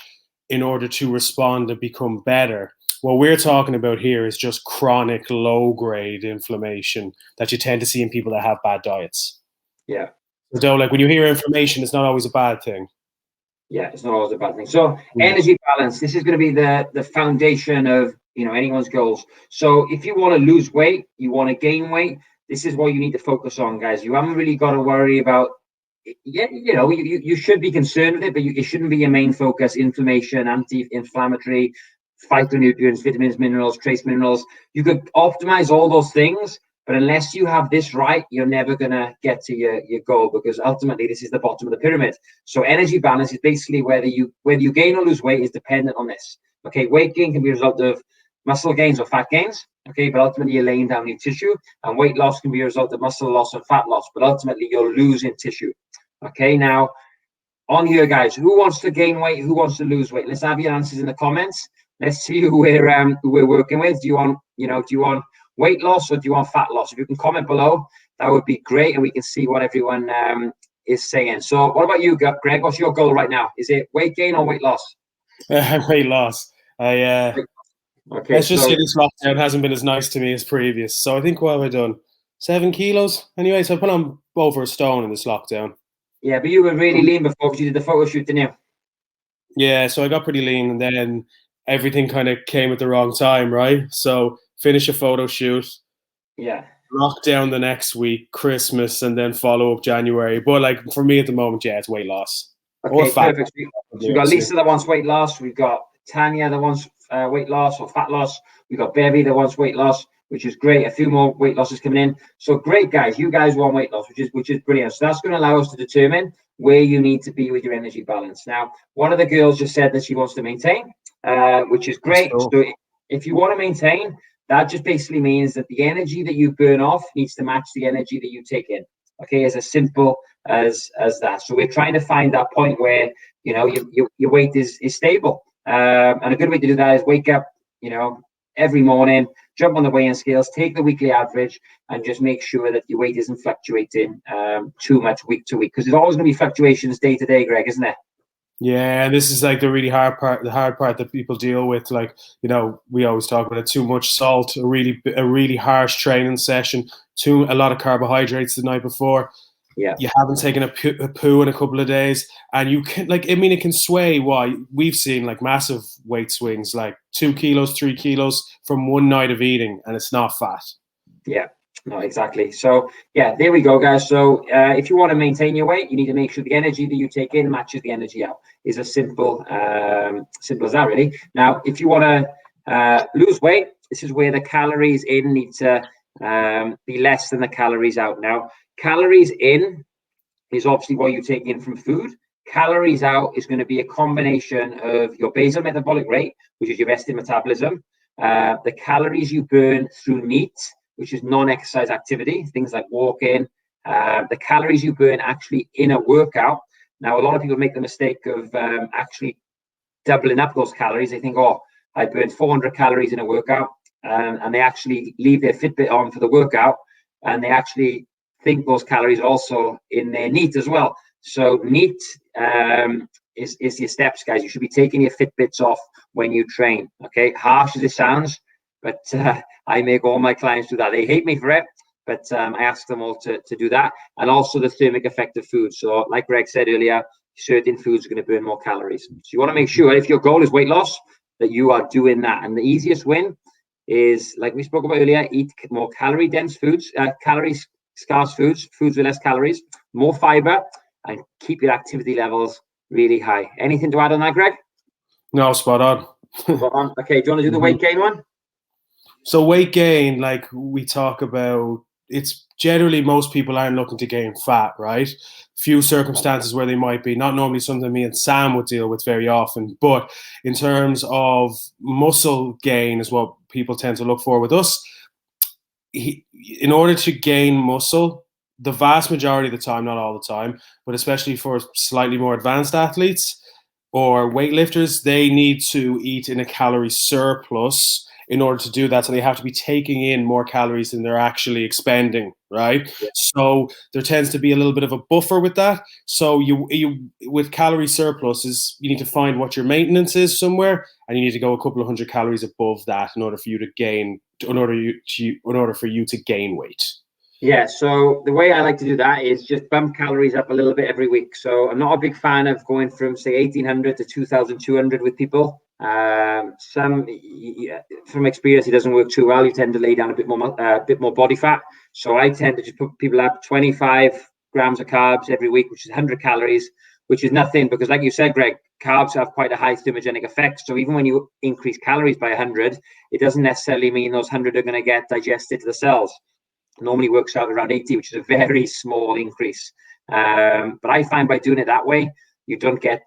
in order to respond and become better. What we're talking about here is just chronic low-grade inflammation that you tend to see in people that have bad diets. Yeah. So like when you hear inflammation, it's not always a bad thing. Yeah, it's not always a bad thing. So energy balance, this is going to be the foundation of, you know, anyone's goals. So if you want to lose weight, you want to gain weight, this is what you need to focus on, guys. You haven't really got to worry about, yeah, you know, you should be concerned with it, but it shouldn't be your main focus. Inflammation, anti-inflammatory, phytonutrients, vitamins, minerals, trace minerals. You could optimize all those things, but unless you have this right, you're never going to get to your goal, because ultimately this is the bottom of the pyramid. So energy balance is basically whether you gain or lose weight is dependent on this. Okay, weight gain can be a result of muscle gains or fat gains. Okay, but ultimately you're laying down your tissue, and weight loss can be a result of muscle loss or fat loss, but ultimately you're losing tissue. Okay, now on here, guys, who wants to gain weight? Who wants to lose weight? Let's have your answers in the comments. Let's see who we're working with. Do you want weight loss or do you want fat loss? If you can comment below, that would be great, and we can see what everyone is saying. So what about you, Greg? What's your goal right now? Is it weight gain or weight loss? Weight loss. Okay, let's just say this lockdown hasn't been as nice to me as previous. So I think, what have I done? 7 kilos? Anyway, so I put on over a stone in this lockdown. Yeah, but you were really lean before because you did the photo shoot, didn't you? Yeah, so I got pretty lean, and then everything kind of came at the wrong time, right? So finish a photo shoot. Yeah. Lockdown the next week, Christmas, and then follow up January. But like for me at the moment, yeah, it's weight loss. Okay, perfect. So we've got Lisa that wants weight loss. We've got Tanya that wants weight loss or fat loss. We've got Beverly that wants weight loss, which is great. A few more weight losses coming in. So great, guys. You guys want weight loss, which is brilliant. So that's going to allow us to determine where you need to be with your energy balance. Now, one of the girls just said that she wants to maintain, which is great. Cool. So if you want to maintain, that just basically means that the energy that you burn off needs to match the energy that you take in. Okay, as simple as that. So we're trying to find that point where, you know, your weight is stable. And a good way to do that is wake up, you know, every morning, jump on the weighing scales, take the weekly average, and just make sure that your weight isn't fluctuating too much week to week, because there's always going to be fluctuations day to day, Greg, isn't it? Yeah, this is like the really hard part, that people deal with. Like, you know, we always talk about it, too much salt, a really harsh training session, a lot of carbohydrates the night before. Yeah, you haven't taken a poo in a couple of days, and you can, like, I mean, it can sway. Why we've seen like massive weight swings, like 2 kilos, 3 kilos from one night of eating, and it's not fat. Yeah, no, exactly. So yeah, there we go, guys. So if you want to maintain your weight, you need to make sure the energy that you take in matches the energy out. Is as simple as that, really. Now, if you want to lose weight, this is where the calories in need to be less than the calories out. Now, calories in is obviously what you take in from food. Calories out is going to be a combination of your basal metabolic rate, which is your resting metabolism, the calories you burn through NEAT, which is non-exercise activity, things like walking, the calories you burn actually in a workout. Now, a lot of people make the mistake of actually doubling up those calories. They think, oh, I burned 400 calories in a workout, and they actually leave their Fitbit on for the workout, and they actually think those calories also in their NEAT as well. So NEAT is your steps, guys. You should be taking your Fitbits off when you train. Okay, harsh as it sounds, but I make all my clients do that. They hate me for it, but I ask them all to do that. And also the thermic effect of food. So like Greg said earlier, certain foods are going to burn more calories. So you want to make sure, if your goal is weight loss, that you are doing that. And the easiest win is, like we spoke about earlier, eat more calorie dense foods, calories scarce foods, foods with less calories, more fiber, and keep your activity levels really high. Anything to add on that, Greg? No, spot on. Spot on. Okay, do you want to do the weight gain one? So weight gain, like we talk about, it's generally most people aren't looking to gain fat, right? Few circumstances where they might be, not normally something me and Sam would deal with very often, but in terms of muscle gain is what people tend to look for with us. In order to gain muscle, the vast majority of the time, not all the time, but especially for slightly more advanced athletes or weightlifters, they need to eat in a calorie surplus in order to do that. So they have to be taking in more calories than they're actually expending, right? Yeah. So there tends to be a little bit of a buffer with that. So you with calorie surpluses, you need to find what your maintenance is somewhere, and you need to go a couple of hundred calories above that in order for you to gain, in order for you to gain weight. Yeah, so the way I like to do that is just bump calories up a little bit every week. So I'm not a big fan of going from, say, 1,800 to 2,200 with people. From experience, it doesn't work too well. You tend to lay down a bit more body fat. So I tend to just put people up 25 grams of carbs every week, which is 100 calories, which is nothing, because like you said, Greg, carbs have quite a high thermogenic effect. So even when you increase calories by 100, it doesn't necessarily mean those 100 are going to get digested to the cells. Normally works out around 80, which is a very small increase. But I find by doing it that way, you don't get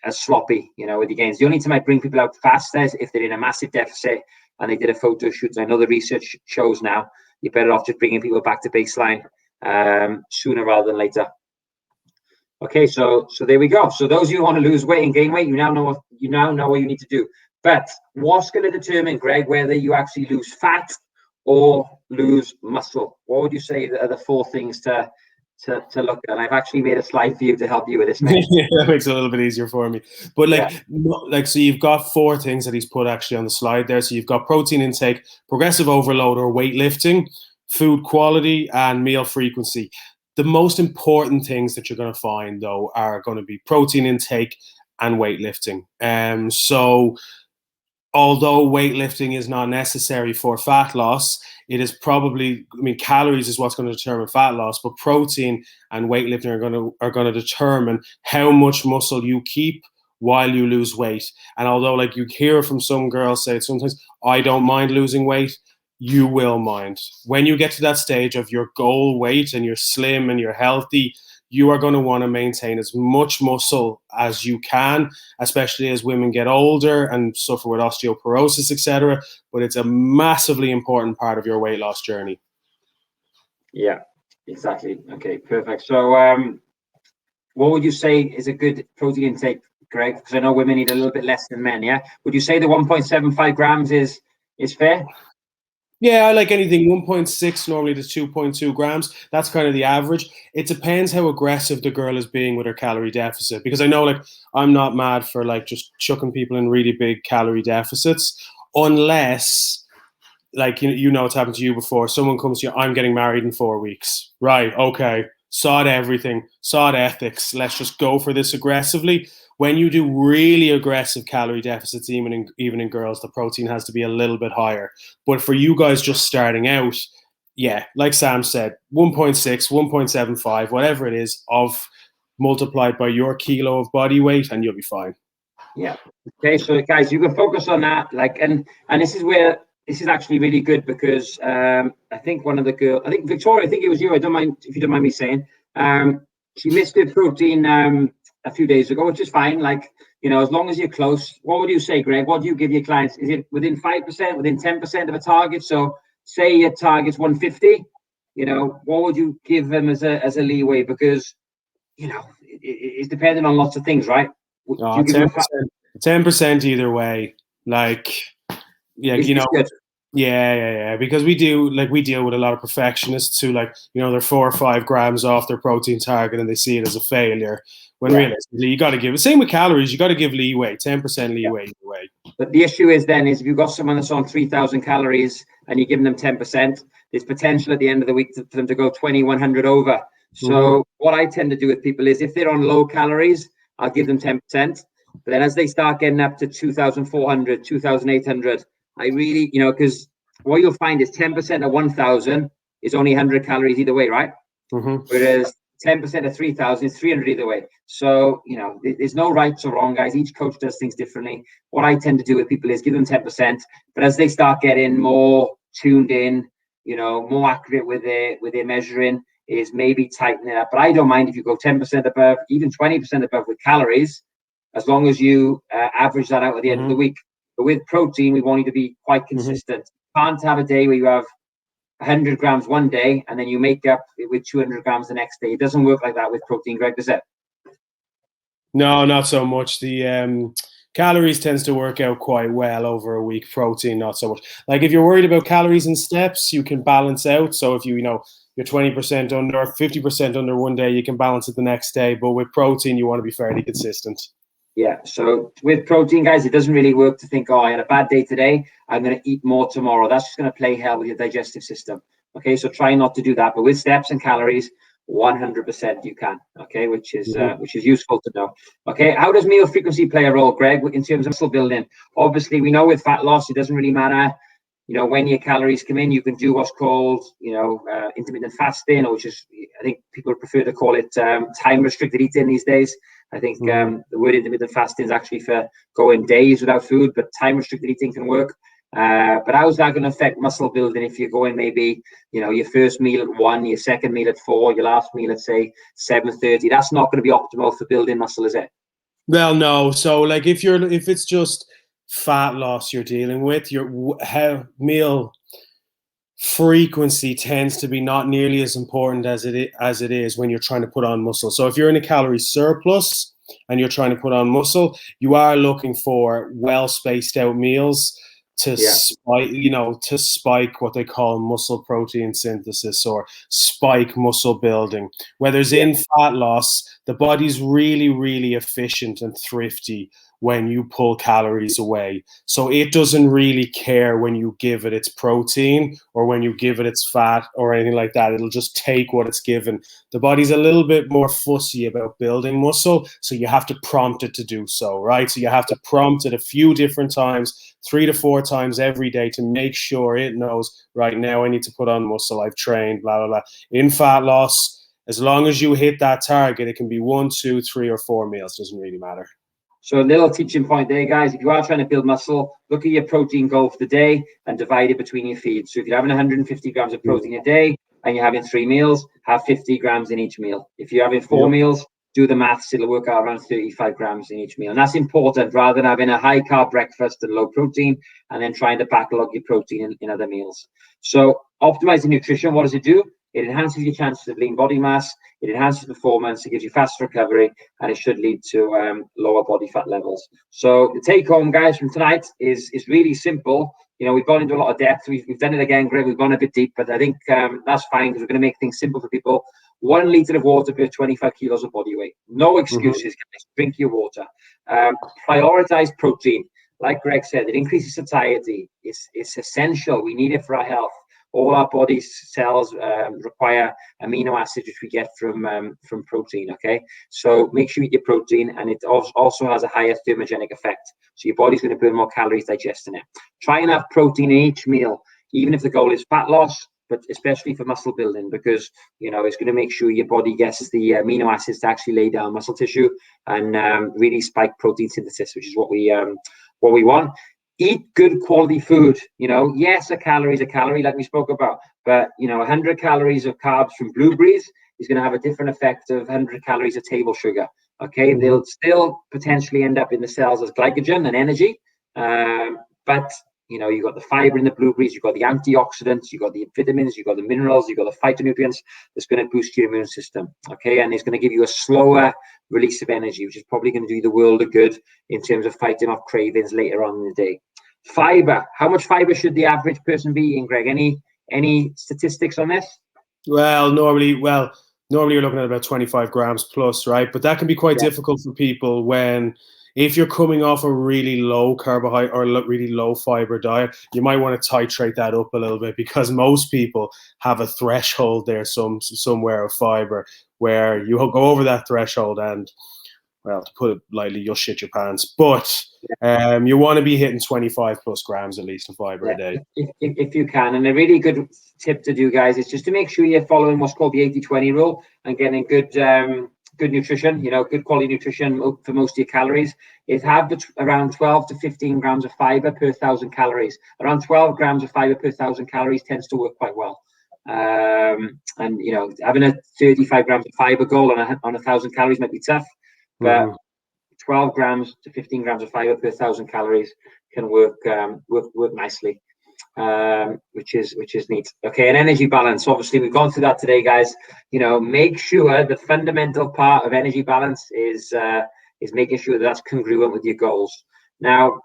as sloppy, with your gains. The only time I bring people out faster is if they're in a massive deficit and they did a photo shoot. I know the research shows now you're better off just bringing people back to baseline sooner rather than later. Okay, so there we go. So those of you who want to lose weight and gain weight, you now know what you need to do. But what's going to determine, Greg, whether you actually lose fat or lose muscle? What would you say are the four things to look at? And I've actually made a slide for you to help you with this. Yeah, that makes it a little bit easier for me. But so you've got four things that he's put actually on the slide there. So you've got protein intake, progressive overload or weightlifting, food quality, and meal frequency. The most important things that you're going to find, though, are going to be protein intake and weightlifting. So although weightlifting is not necessary for fat loss, it is probably, calories is what's going to determine fat loss, but protein and weightlifting are going to determine how much muscle you keep while you lose weight. And although, like, you hear from some girls say sometimes, I don't mind losing weight, you will mind. When you get to that stage of your goal weight and you're slim and you're healthy, you are going to want to maintain as much muscle as you can, especially as women get older and suffer with osteoporosis, etc. But it's a massively important part of your weight loss journey. Yeah, exactly. Okay, perfect. So what would you say is a good protein intake, Greg? Because I know women need a little bit less than men, yeah? Would you say the 1.75 grams is fair? Yeah, I like anything 1.6 normally to 2.2 grams. That's kind of the average. It depends how aggressive the girl is being with her calorie deficit. Because I know, like, I'm not mad for like just chucking people in really big calorie deficits, unless, like, it's happened to you before. Someone comes to you, I'm getting married in 4 weeks. Right, okay. Sod everything, sod ethics. Let's just go for this aggressively. When you do really aggressive calorie deficits, even in girls, the protein has to be a little bit higher. But for you guys just starting out, yeah, like Sam said, 1.6, 1.75, whatever it is, of multiplied by your kilo of body weight, and you'll be fine. Yeah. Okay, so guys, you can focus on that. And this is where this is actually really good because I think one of the girls, I think Victoria, I think it was you. I don't mind if you don't mind me saying. She missed her protein a few days ago, which is fine. Like, you know, as long as you're close. What would you say, Greg? What do you give your clients? Is it within 5%, within 10% of a target? So say your target's 150, you know, what would you give them as a leeway? Because, you know, it's dependent on lots of things, right? Do you give 10%, 10% either way. Like, yeah, you know, good. Yeah. Because we deal with a lot of perfectionists who, like, you know, they're 4 or 5 grams off their protein target and they see it as a failure. When realistically, you got to give it. Same with calories, you got to give leeway, 10% leeway either way. But the issue is then if you've got someone that's on 3,000 calories and you're giving them 10%, there's potential at the end of the week for them to go 2,100 over. So what I tend to do with people is if they're on low calories, I'll give them 10%. But then as they start getting up to 2,400, 2,800, I really, you know, because what you'll find is 10% of 1,000 is only 100 calories either way, right? Whereas 10% of 3,000 is 300 either way. So, you know, there's no right or wrong, guys. Each coach does things differently. What I tend to do with people is give them 10%, but as they start getting more tuned in, you know, more accurate with their measuring, is maybe tighten it up. But I don't mind if you go 10% above, even 20% above with calories, as long as you average that out at the end of the week. But with protein, we want you to be quite consistent. You can't have a day where you have 100 grams one day and then you make up with 200 grams the next day. It doesn't work like that with protein, Greg, does it? No, not so much. The calories tends to work out quite well over a week. Protein, not so much. Like if you're worried about calories and steps, you can balance out. So if you're 20% under, 50% under one day, you can balance it the next day. But with protein, you want to be fairly consistent. Yeah, so with protein, guys, it doesn't really work to think, oh, I had a bad day today, I'm going to eat more tomorrow. That's just going to play hell with your digestive system. Okay, so try not to do that. But with steps and calories, 100% you can. Okay, which is useful to know. Okay, how does meal frequency play a role, Greg, in terms of muscle building? Obviously, we know with fat loss, it doesn't really matter. You know, when your calories come in, you can do what's called, intermittent fasting, or which is, I think people prefer to call it time restricted eating these days. I think the word intermittent fasting is actually for going days without food, but time restricted eating can work. But how's that going to affect muscle building if you're going maybe, you know, your first meal at 1, your second meal at 4, your last meal at, say, 7:30? That's not going to be optimal for building muscle, is it? Well, no. So, like, if it's just fat loss you're dealing with, your meal frequency tends to be not nearly as important as it is when you're trying to put on muscle. So if you're in a calorie surplus and you're trying to put on muscle, you are looking for well spaced out meals to spike what they call muscle protein synthesis or spike muscle building. Whereas in fat loss, the body's really, really efficient and thrifty when you pull calories away. So it doesn't really care when you give it its protein or when you give it its fat or anything like that. It'll just take what it's given. The body's a little bit more fussy about building muscle, so you have to prompt it to do so, right? So you have to prompt it a few different times, 3 to 4 times every day to make sure it knows, right now I need to put on muscle, I've trained, blah, blah, blah. In fat loss, as long as you hit that target, it can be 1, 2, 3, or 4 meals, doesn't really matter. So a little teaching point there, guys. If you are trying to build muscle, look at your protein goal for the day and divide it between your feeds. So if you're having 150 grams of protein a day and you're having 3 meals, have 50 grams in each meal. If you're having 4 meals, do the maths, it'll work out around 35 grams in each meal. And that's important rather than having a high carb breakfast and low protein and then trying to backlog your protein in other meals. So optimizing nutrition, what does it do? It enhances your chances of lean body mass, it enhances performance, it gives you faster recovery, and it should lead to lower body fat levels. So the take home, guys, from tonight is really simple. You know, we've gone into a lot of depth. We've done it again, Greg. We've gone a bit deep, but I think that's fine because we're going to make things simple for people. 1 liter of water per 25 kilos of body weight. No excuses, guys. Drink your water. Prioritize protein. Like Greg said, it increases satiety. It's essential. We need it for our health. All our body cells require amino acids, which we get from protein. Okay, so make sure you eat your protein, and it also has a higher thermogenic effect. So your body's going to burn more calories digesting it. Try and have protein in each meal, even if the goal is fat loss, but especially for muscle building, because you know it's going to make sure your body gets the amino acids to actually lay down muscle tissue and really spike protein synthesis, which is what we want. eat good quality food. Yes, a calorie is a calorie, like we spoke about, but 100 calories of carbs from blueberries is going to have a different effect of 100 calories of table sugar. Okay, they'll still potentially end up in the cells as glycogen and energy, but you've got the fiber in the blueberries, you've got the antioxidants, you've got the vitamins, you've got the minerals, you've got the phytonutrients that's going to boost your immune system. Okay, and it's going to give you a slower release of energy, which is probably going to do the world of good in terms of fighting off cravings later on in the day. Fiber. How much fiber should the average person be eating, Greg? Any statistics on this? Well, normally you're looking at about 25 grams plus, right? But that can be quite difficult for people if you're coming off a really low carbohydrate or really low fiber diet. You might want to titrate that up a little bit, because most people have a threshold there somewhere of fiber where you go over that threshold and, well, to put it lightly, you'll shit your pants. But you want to be hitting 25 plus grams at least of fiber a day. If you can. And a really good tip to do, guys, is just to make sure you're following what's called the 80-20 rule and getting good nutrition, good quality nutrition for most of your calories. Is have around 12 to 15 grams of fiber per 1,000 calories. Around 12 grams of fiber per 1,000 calories tends to work quite well. And having a 35 grams of fiber goal on 1,000 calories might be tough, but 12 grams to 15 grams of fiber per 1,000 calories can work nicely, which is neat. Okay, and energy balance. Obviously, we've gone through that today, guys. Make sure the fundamental part of energy balance is making sure that's congruent with your goals. Now,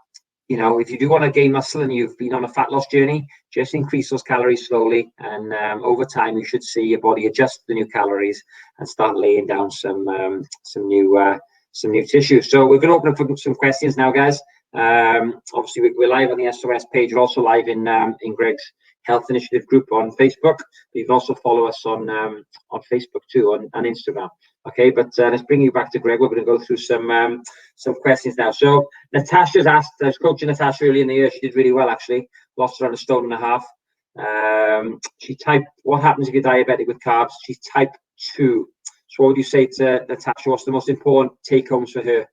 if you do want to gain muscle and you've been on a fat loss journey, just increase those calories slowly, and over time you should see your body adjust the new calories and start laying down some new tissue. So we're going to open up for some questions now, guys. Obviously, we're live on the SOS page. We're also live in Greg's Health Initiative group on Facebook. You can also follow us on Facebook too, on Instagram. Okay, but let's bring you back to Greg. We're going to go through some questions now. So Natasha's asked, I was coaching Natasha early in the year. She did really well, actually. Lost around 1.5 stone. She typed, what happens if you're diabetic with carbs? She's type 2. So what would you say to Natasha? What's the most important take homes for her?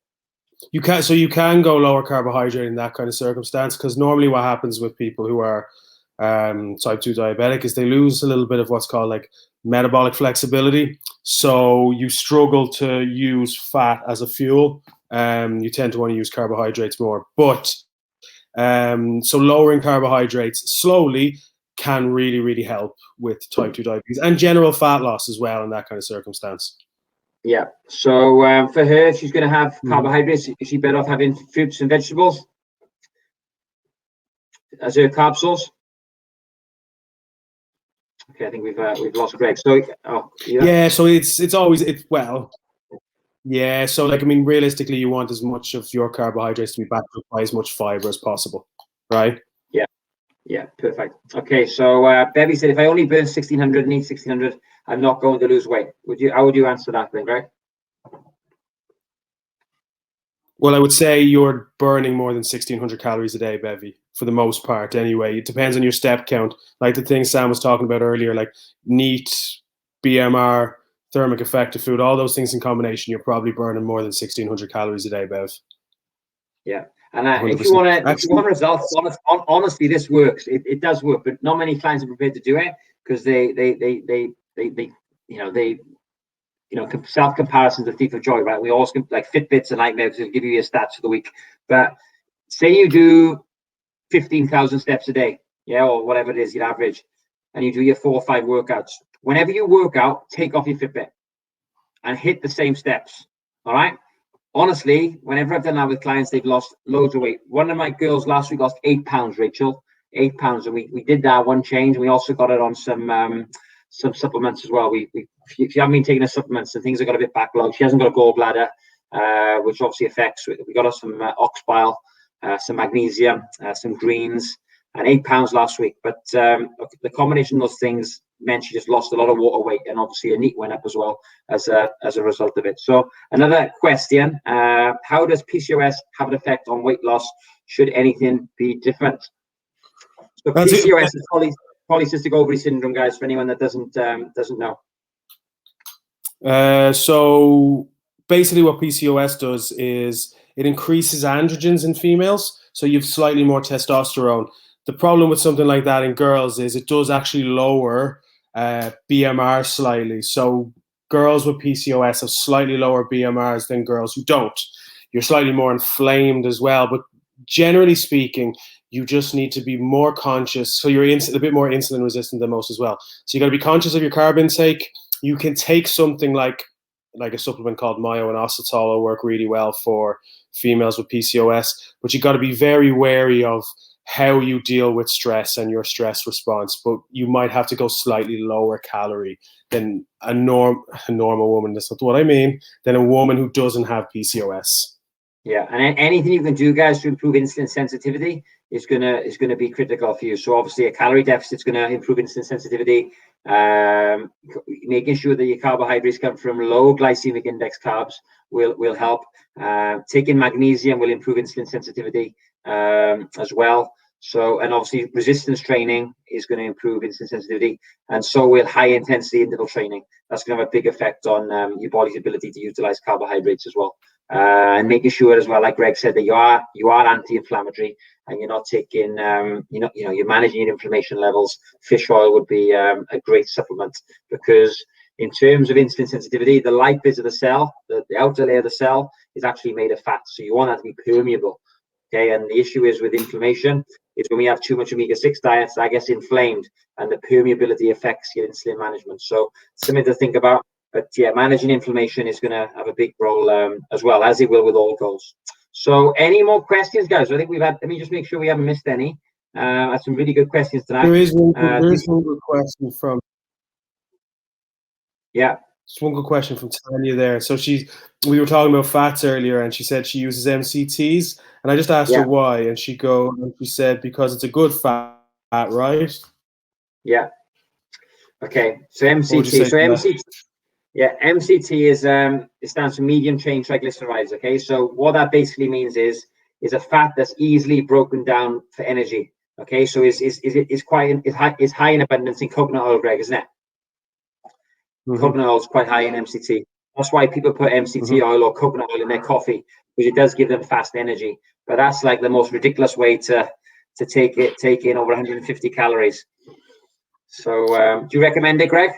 You can go lower carbohydrate in that kind of circumstance, because normally what happens with people who are type 2 diabetic is they lose a little bit of what's called like metabolic flexibility. So you struggle to use fat as a fuel. You tend to want to use carbohydrates more. But so lowering carbohydrates slowly can really, really help with type 2 diabetes and general fat loss as well in that kind of circumstance. Yeah. So for her, if she's going to have carbohydrates, is she better off having fruits and vegetables as her carb source? Okay, I think we've lost Greg. So yeah, so it's always yeah. So realistically, you want as much of your carbohydrates to be backed up by as much fiber as possible, right? Yeah, perfect. Okay, so Bevy said, if I only burn 1,600 and eat 1,600, I'm not going to lose weight. How would you answer that then, Greg? Well, I would say you're burning more than 1,600 calories a day, Bevy, for the most part anyway. It depends on your step count. Like the things Sam was talking about earlier, like NEAT, BMR, thermic effective food, all those things in combination, you're probably burning more than 1,600 calories a day, Bev. Yeah. And if you want results, honestly, this works. It does work, but not many clients are prepared to do it because they self-comparison is the thief of joy, right? We always like Fitbits and nightmares will give you your stats for the week. But say you do 15,000 steps a day, or whatever it is, your average, and you do your 4 or 5 workouts. Whenever you work out, take off your Fitbit and hit the same steps. All right. Honestly, whenever I've done that with clients, they've lost loads of weight. One of my girls last week lost 8 pounds, Rachel, 8 pounds. And we did that one change. And we also got it on some supplements as well. If you haven't been taking the supplements and things have got a bit backlogged, she hasn't got a gallbladder, which obviously affects. We got her some ox bile, some magnesium, some greens, and 8 pounds last week. But the combination of those things meant she just lost a lot of water weight, and obviously her NEAT went up as well as a result of it. So another question: how does PCOS have an effect on weight loss? Should anything be different? So PCOS is polycystic ovary syndrome, guys. For anyone that doesn't know. So basically, what PCOS does is it increases androgens in females. so you've slightly more testosterone. The problem with something like that in girls is it does actually lower BMR slightly. So girls with PCOS have slightly lower BMRs than girls who don't. You're slightly more inflamed as well, but generally speaking, you just need to be more conscious. So you're a bit more insulin resistant than most as well. So you got to be conscious of your carb intake. You can take something like a supplement called myo-inositol will work really well for females with PCOS, but you got to be very wary of how you deal with stress and your stress response. But you might have to go slightly lower calorie than a normal woman. That's not what I mean. Than a woman who doesn't have PCOS. Yeah, and anything you can do, guys, to improve insulin sensitivity is gonna be critical for you. So obviously, a calorie deficit is gonna improve insulin sensitivity. Making sure that your carbohydrates come from low glycemic index carbs will help. Taking magnesium will improve insulin sensitivity as well. So, and obviously, resistance training is going to improve insulin sensitivity, and so will high intensity interval training. That's going to have a big effect on your body's ability to utilize carbohydrates as well. And making sure as well, like Greg said, that you are anti-inflammatory and you're not taking, you're managing your inflammation levels. Fish oil would be a great supplement, because in terms of insulin sensitivity, the lipids of the cell, the outer layer of the cell, is actually made of fat. So you want that to be permeable. Okay, and the issue is with inflammation is when we have too much omega-6 diets, that gets inflamed, and the permeability affects your insulin management. So something to think about. But yeah, managing inflammation is going to have a big role as well, as it will with all goals. So any more questions, guys? I think we've had, let me just make sure we haven't missed any. Had some really good questions tonight. There is one good question from... Yeah. Just one good question from Tanya there. So we were talking about fats earlier, and she said she uses MCTs, and I just asked her why, and she said because it's a good fat, right? Yeah. Okay. So MCT. MCT is it stands for medium chain triglycerides. Okay. So what that basically means is a fat that's easily broken down for energy. Okay. So is high in abundance in coconut oil, Greg, isn't it? Mm-hmm. Coconut oil is quite high in MCT. That's why people put MCT oil or coconut oil in their coffee, because it does give them fast energy. But that's like the most ridiculous way to take in over 150 calories. So do you recommend it, Greg?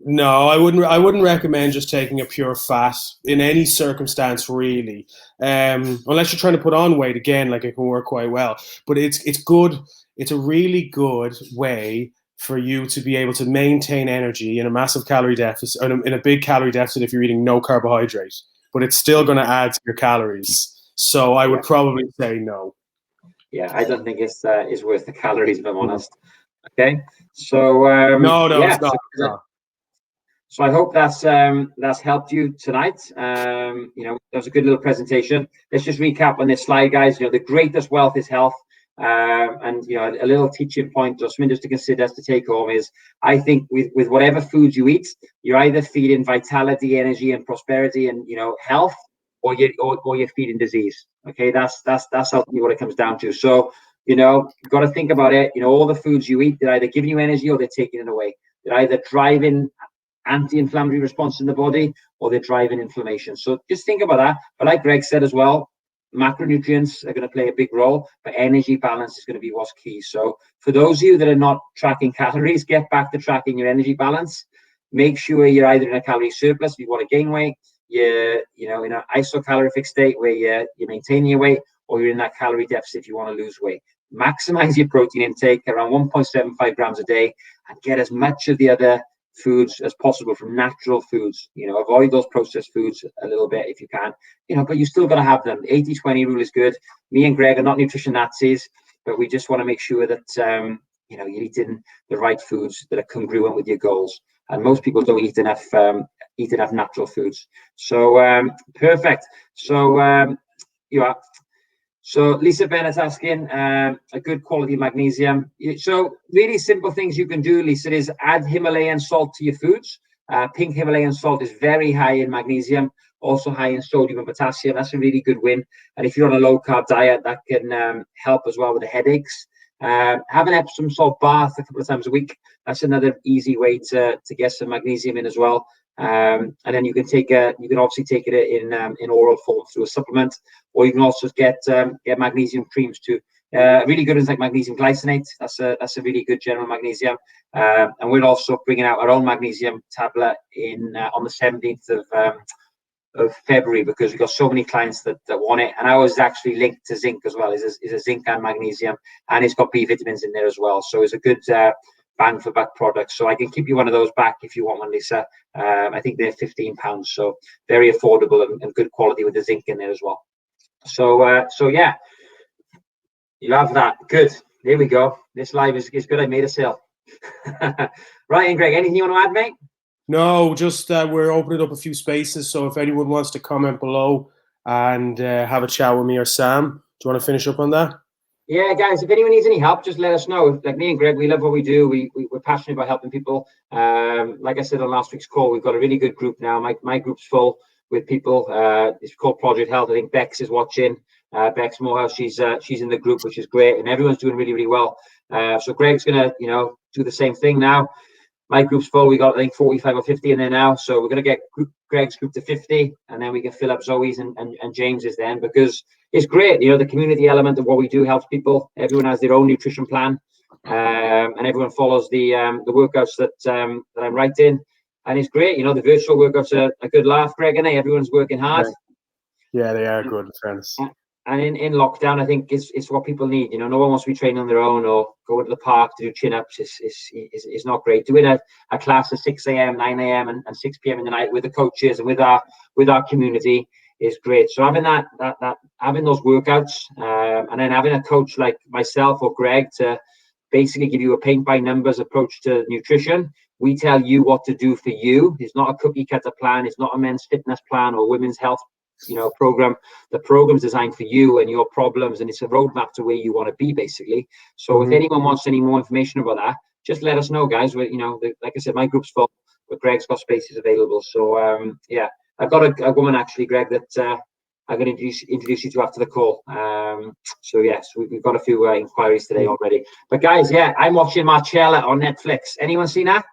No, I wouldn't recommend just taking a pure fat in any circumstance, really. Unless you're trying to put on weight, again, like it can work quite well. But it's good. It's a really good way for you to be able to maintain energy in a massive calorie deficit, or in a big calorie deficit if you're eating no carbohydrate. But it's still going to add to your calories. So I would probably say no. Yeah, I don't think it's worth the calories, if I'm honest. Okay, so no, it's not. No. So I hope that's helped you tonight. That was a good little presentation. Let's just recap on this slide, guys. The greatest wealth is health. And a little teaching point or something just to consider to take home is, I think with whatever foods you eat, you're either feeding vitality, energy, and prosperity, and health, or you're feeding disease. Okay, that's ultimately what it comes down to. So you've got to think about it. All the foods you eat, they're either giving you energy or they're taking it away. They're either driving anti-inflammatory response in the body, or they're driving inflammation. So just think about that. But like Greg said as well, macronutrients are going to play a big role, but energy balance is going to be what's key. So for those of you that are not tracking calories, get back to tracking your energy balance. Make sure you're either in a calorie surplus if you want to gain weight, you're in an isocalorific state where you're maintaining your weight, or you're in that calorie deficit if you want to lose weight. Maximize your protein intake around 1.75 grams a day, and get as much of the other foods as possible from natural foods. Avoid those processed foods a little bit if you can, but you still got to have them. The 80-20 rule is good. Me and Greg are not nutrition Nazis, but we just want to make sure that you're eating the right foods that are congruent with your goals. And most people don't eat enough natural foods. So perfect. So So Lisa Bennett's asking a good quality magnesium. So really simple things you can do, Lisa, is add Himalayan salt to your foods. Pink Himalayan salt is very high in magnesium, also high in sodium and potassium. That's a really good win. And if you're on a low carb diet, that can help as well with the headaches. Have an Epsom salt bath a couple of times a week. That's another easy way to get some magnesium in as well. And then you can obviously take it in oral form through a supplement, or you can also get magnesium creams too. Really good ones like magnesium glycinate. That's a really good general magnesium. And we're also bringing out our own magnesium tablet on the 17th of February, because we've got so many clients that want it. And ours is actually linked to zinc as well. Is a zinc and magnesium, and it's got B vitamins in there as well. So it's a good bang for buck product. So I can keep you one of those back if you want one, Lisa. I think they're £15, so very affordable and good quality with the zinc in there as well. So yeah, you have that. Good. There we go. This live is good. I made a sale. Right, and Greg, anything you want to add, mate? No, just we're opening up a few spaces. So if anyone wants to comment below and have a chat with me or Sam, do you want to finish up on that? Yeah, guys, if anyone needs any help, just let us know. Like me and Greg, we love what we do. We're passionate about helping people. Like I said on last week's call, we've got a really good group now. My group's full with people. It's called Project Health. I think Bex is watching. Bex Morehouse, she's in the group, which is great, and everyone's doing really, really well. So Greg's gonna, do the same thing now. My group's full. We got, I think, 45 or 50 in there now. So we're going to get Greg's group to 50, and then we can fill up Zoe's and James's then, because it's great. The community element of what we do helps people. Everyone has their own nutrition plan, and everyone follows the workouts that I'm writing. And it's great. The virtual workouts are a good laugh, Greg, and everyone's working hard. Yeah, they are good, friends. And in lockdown, I think it's what people need. No one wants to be training on their own or go to the park to do chin-ups. It's not great. Doing a class at 6 a.m., 9 a.m. and 6 p.m. in the night with the coaches and with our community is great. So having having those workouts, and then having a coach like myself or Greg to basically give you a paint by numbers approach to nutrition. We tell you what to do for you. It's not a cookie cutter plan. It's not a men's fitness plan or women's health program. The program's designed for you and your problems, and it's a roadmap to where you want to be, basically. So if anyone wants any more information about that, just let us know, guys. Like I said, my group's full, but Greg's got spaces available. So yeah, I've got a woman actually, Greg, that I'm going to introduce you to after the call. So yes, we've got a few inquiries today already. But guys, yeah, I'm watching Marcella on Netflix. Anyone seen that?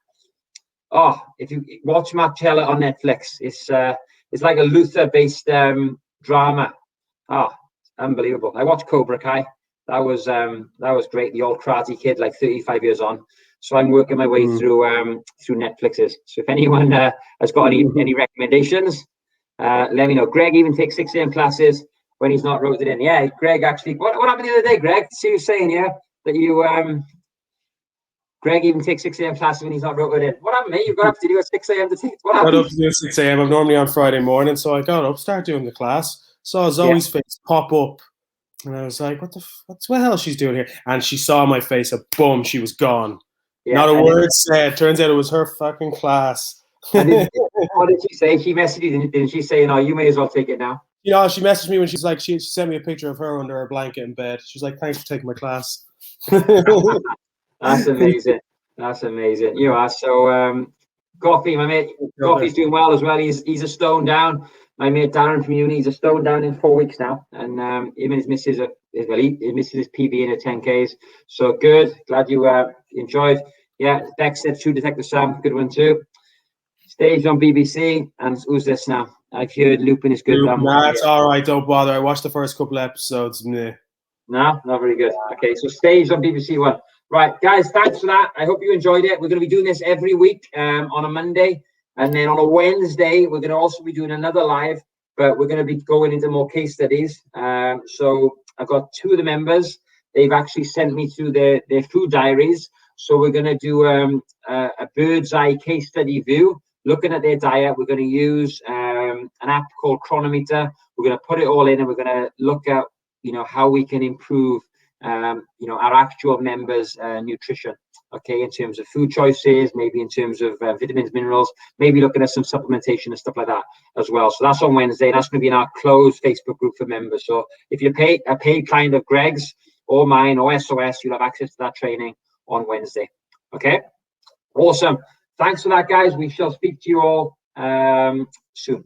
Oh, if you watch Marcella on Netflix, it's like a Luther-based drama. Oh, unbelievable! I watched Cobra Kai. That was great. The old Karate Kid, like 35 years on. So I'm working my way through Netflix's. So if anyone has got any recommendations, let me know. Greg even takes 6 a.m. classes when he's not rotated in. Yeah, Greg actually. What happened the other day, Greg? See you saying that you Greg even takes 6 a.m. classes when he's not rotated in. What happened, mate? You got up to do at 6 a.m. to take. What happened? I got up to do 6 a.m. I'm normally on Friday morning, so I got up, started doing the class, saw Zoe's face pop up, and I was like, what the hell she's doing here? And she saw my face, and boom, she was gone. Yeah, not a word said. Turns out it was her fucking class. What did she say? She messaged you, didn't she? Say, no, you may as well take it now. She messaged me when she's like, she sent me a picture of her under her blanket in bed. She was like, thanks for taking my class. That's amazing. That's amazing. You are. So Coffee, my mate, Coffee's doing well as well. He's a stone down. My mate Darren from uni, he's a stone down in 4 weeks now, and him and his missus he misses his PB in a 10Ks. So good. Glad you enjoyed. Yeah, Beck said True Detective Sam, good one too. Stage on BBC, and who's this now? I've heard Lupin is good. Nah, it's all right. Don't bother. I watched the first couple episodes. Nah. No, not very good. Okay, so Stage on BBC One. Right, guys, thanks for that. I hope you enjoyed it. We're going to be doing this every week on a Monday. And then on a Wednesday, we're going to also be doing another live, but we're going to be going into more case studies. So I've got two of the members. They've actually sent me through their food diaries. So we're going to do a bird's eye case study view, looking at their diet. We're going to use an app called Chronometer. We're going to put it all in, and we're going to look at, how we can improve our actual members' nutrition, okay, in terms of food choices, maybe in terms of vitamins, minerals, maybe looking at some supplementation and stuff like that as well. So that's on Wednesday. That's going to be in our closed Facebook group for members. So if you're a paid client of Greg's or mine or SOS, you'll have access to that training on Wednesday. Okay, awesome. Thanks for that, guys. We shall speak to you all soon.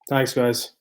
Thanks, guys.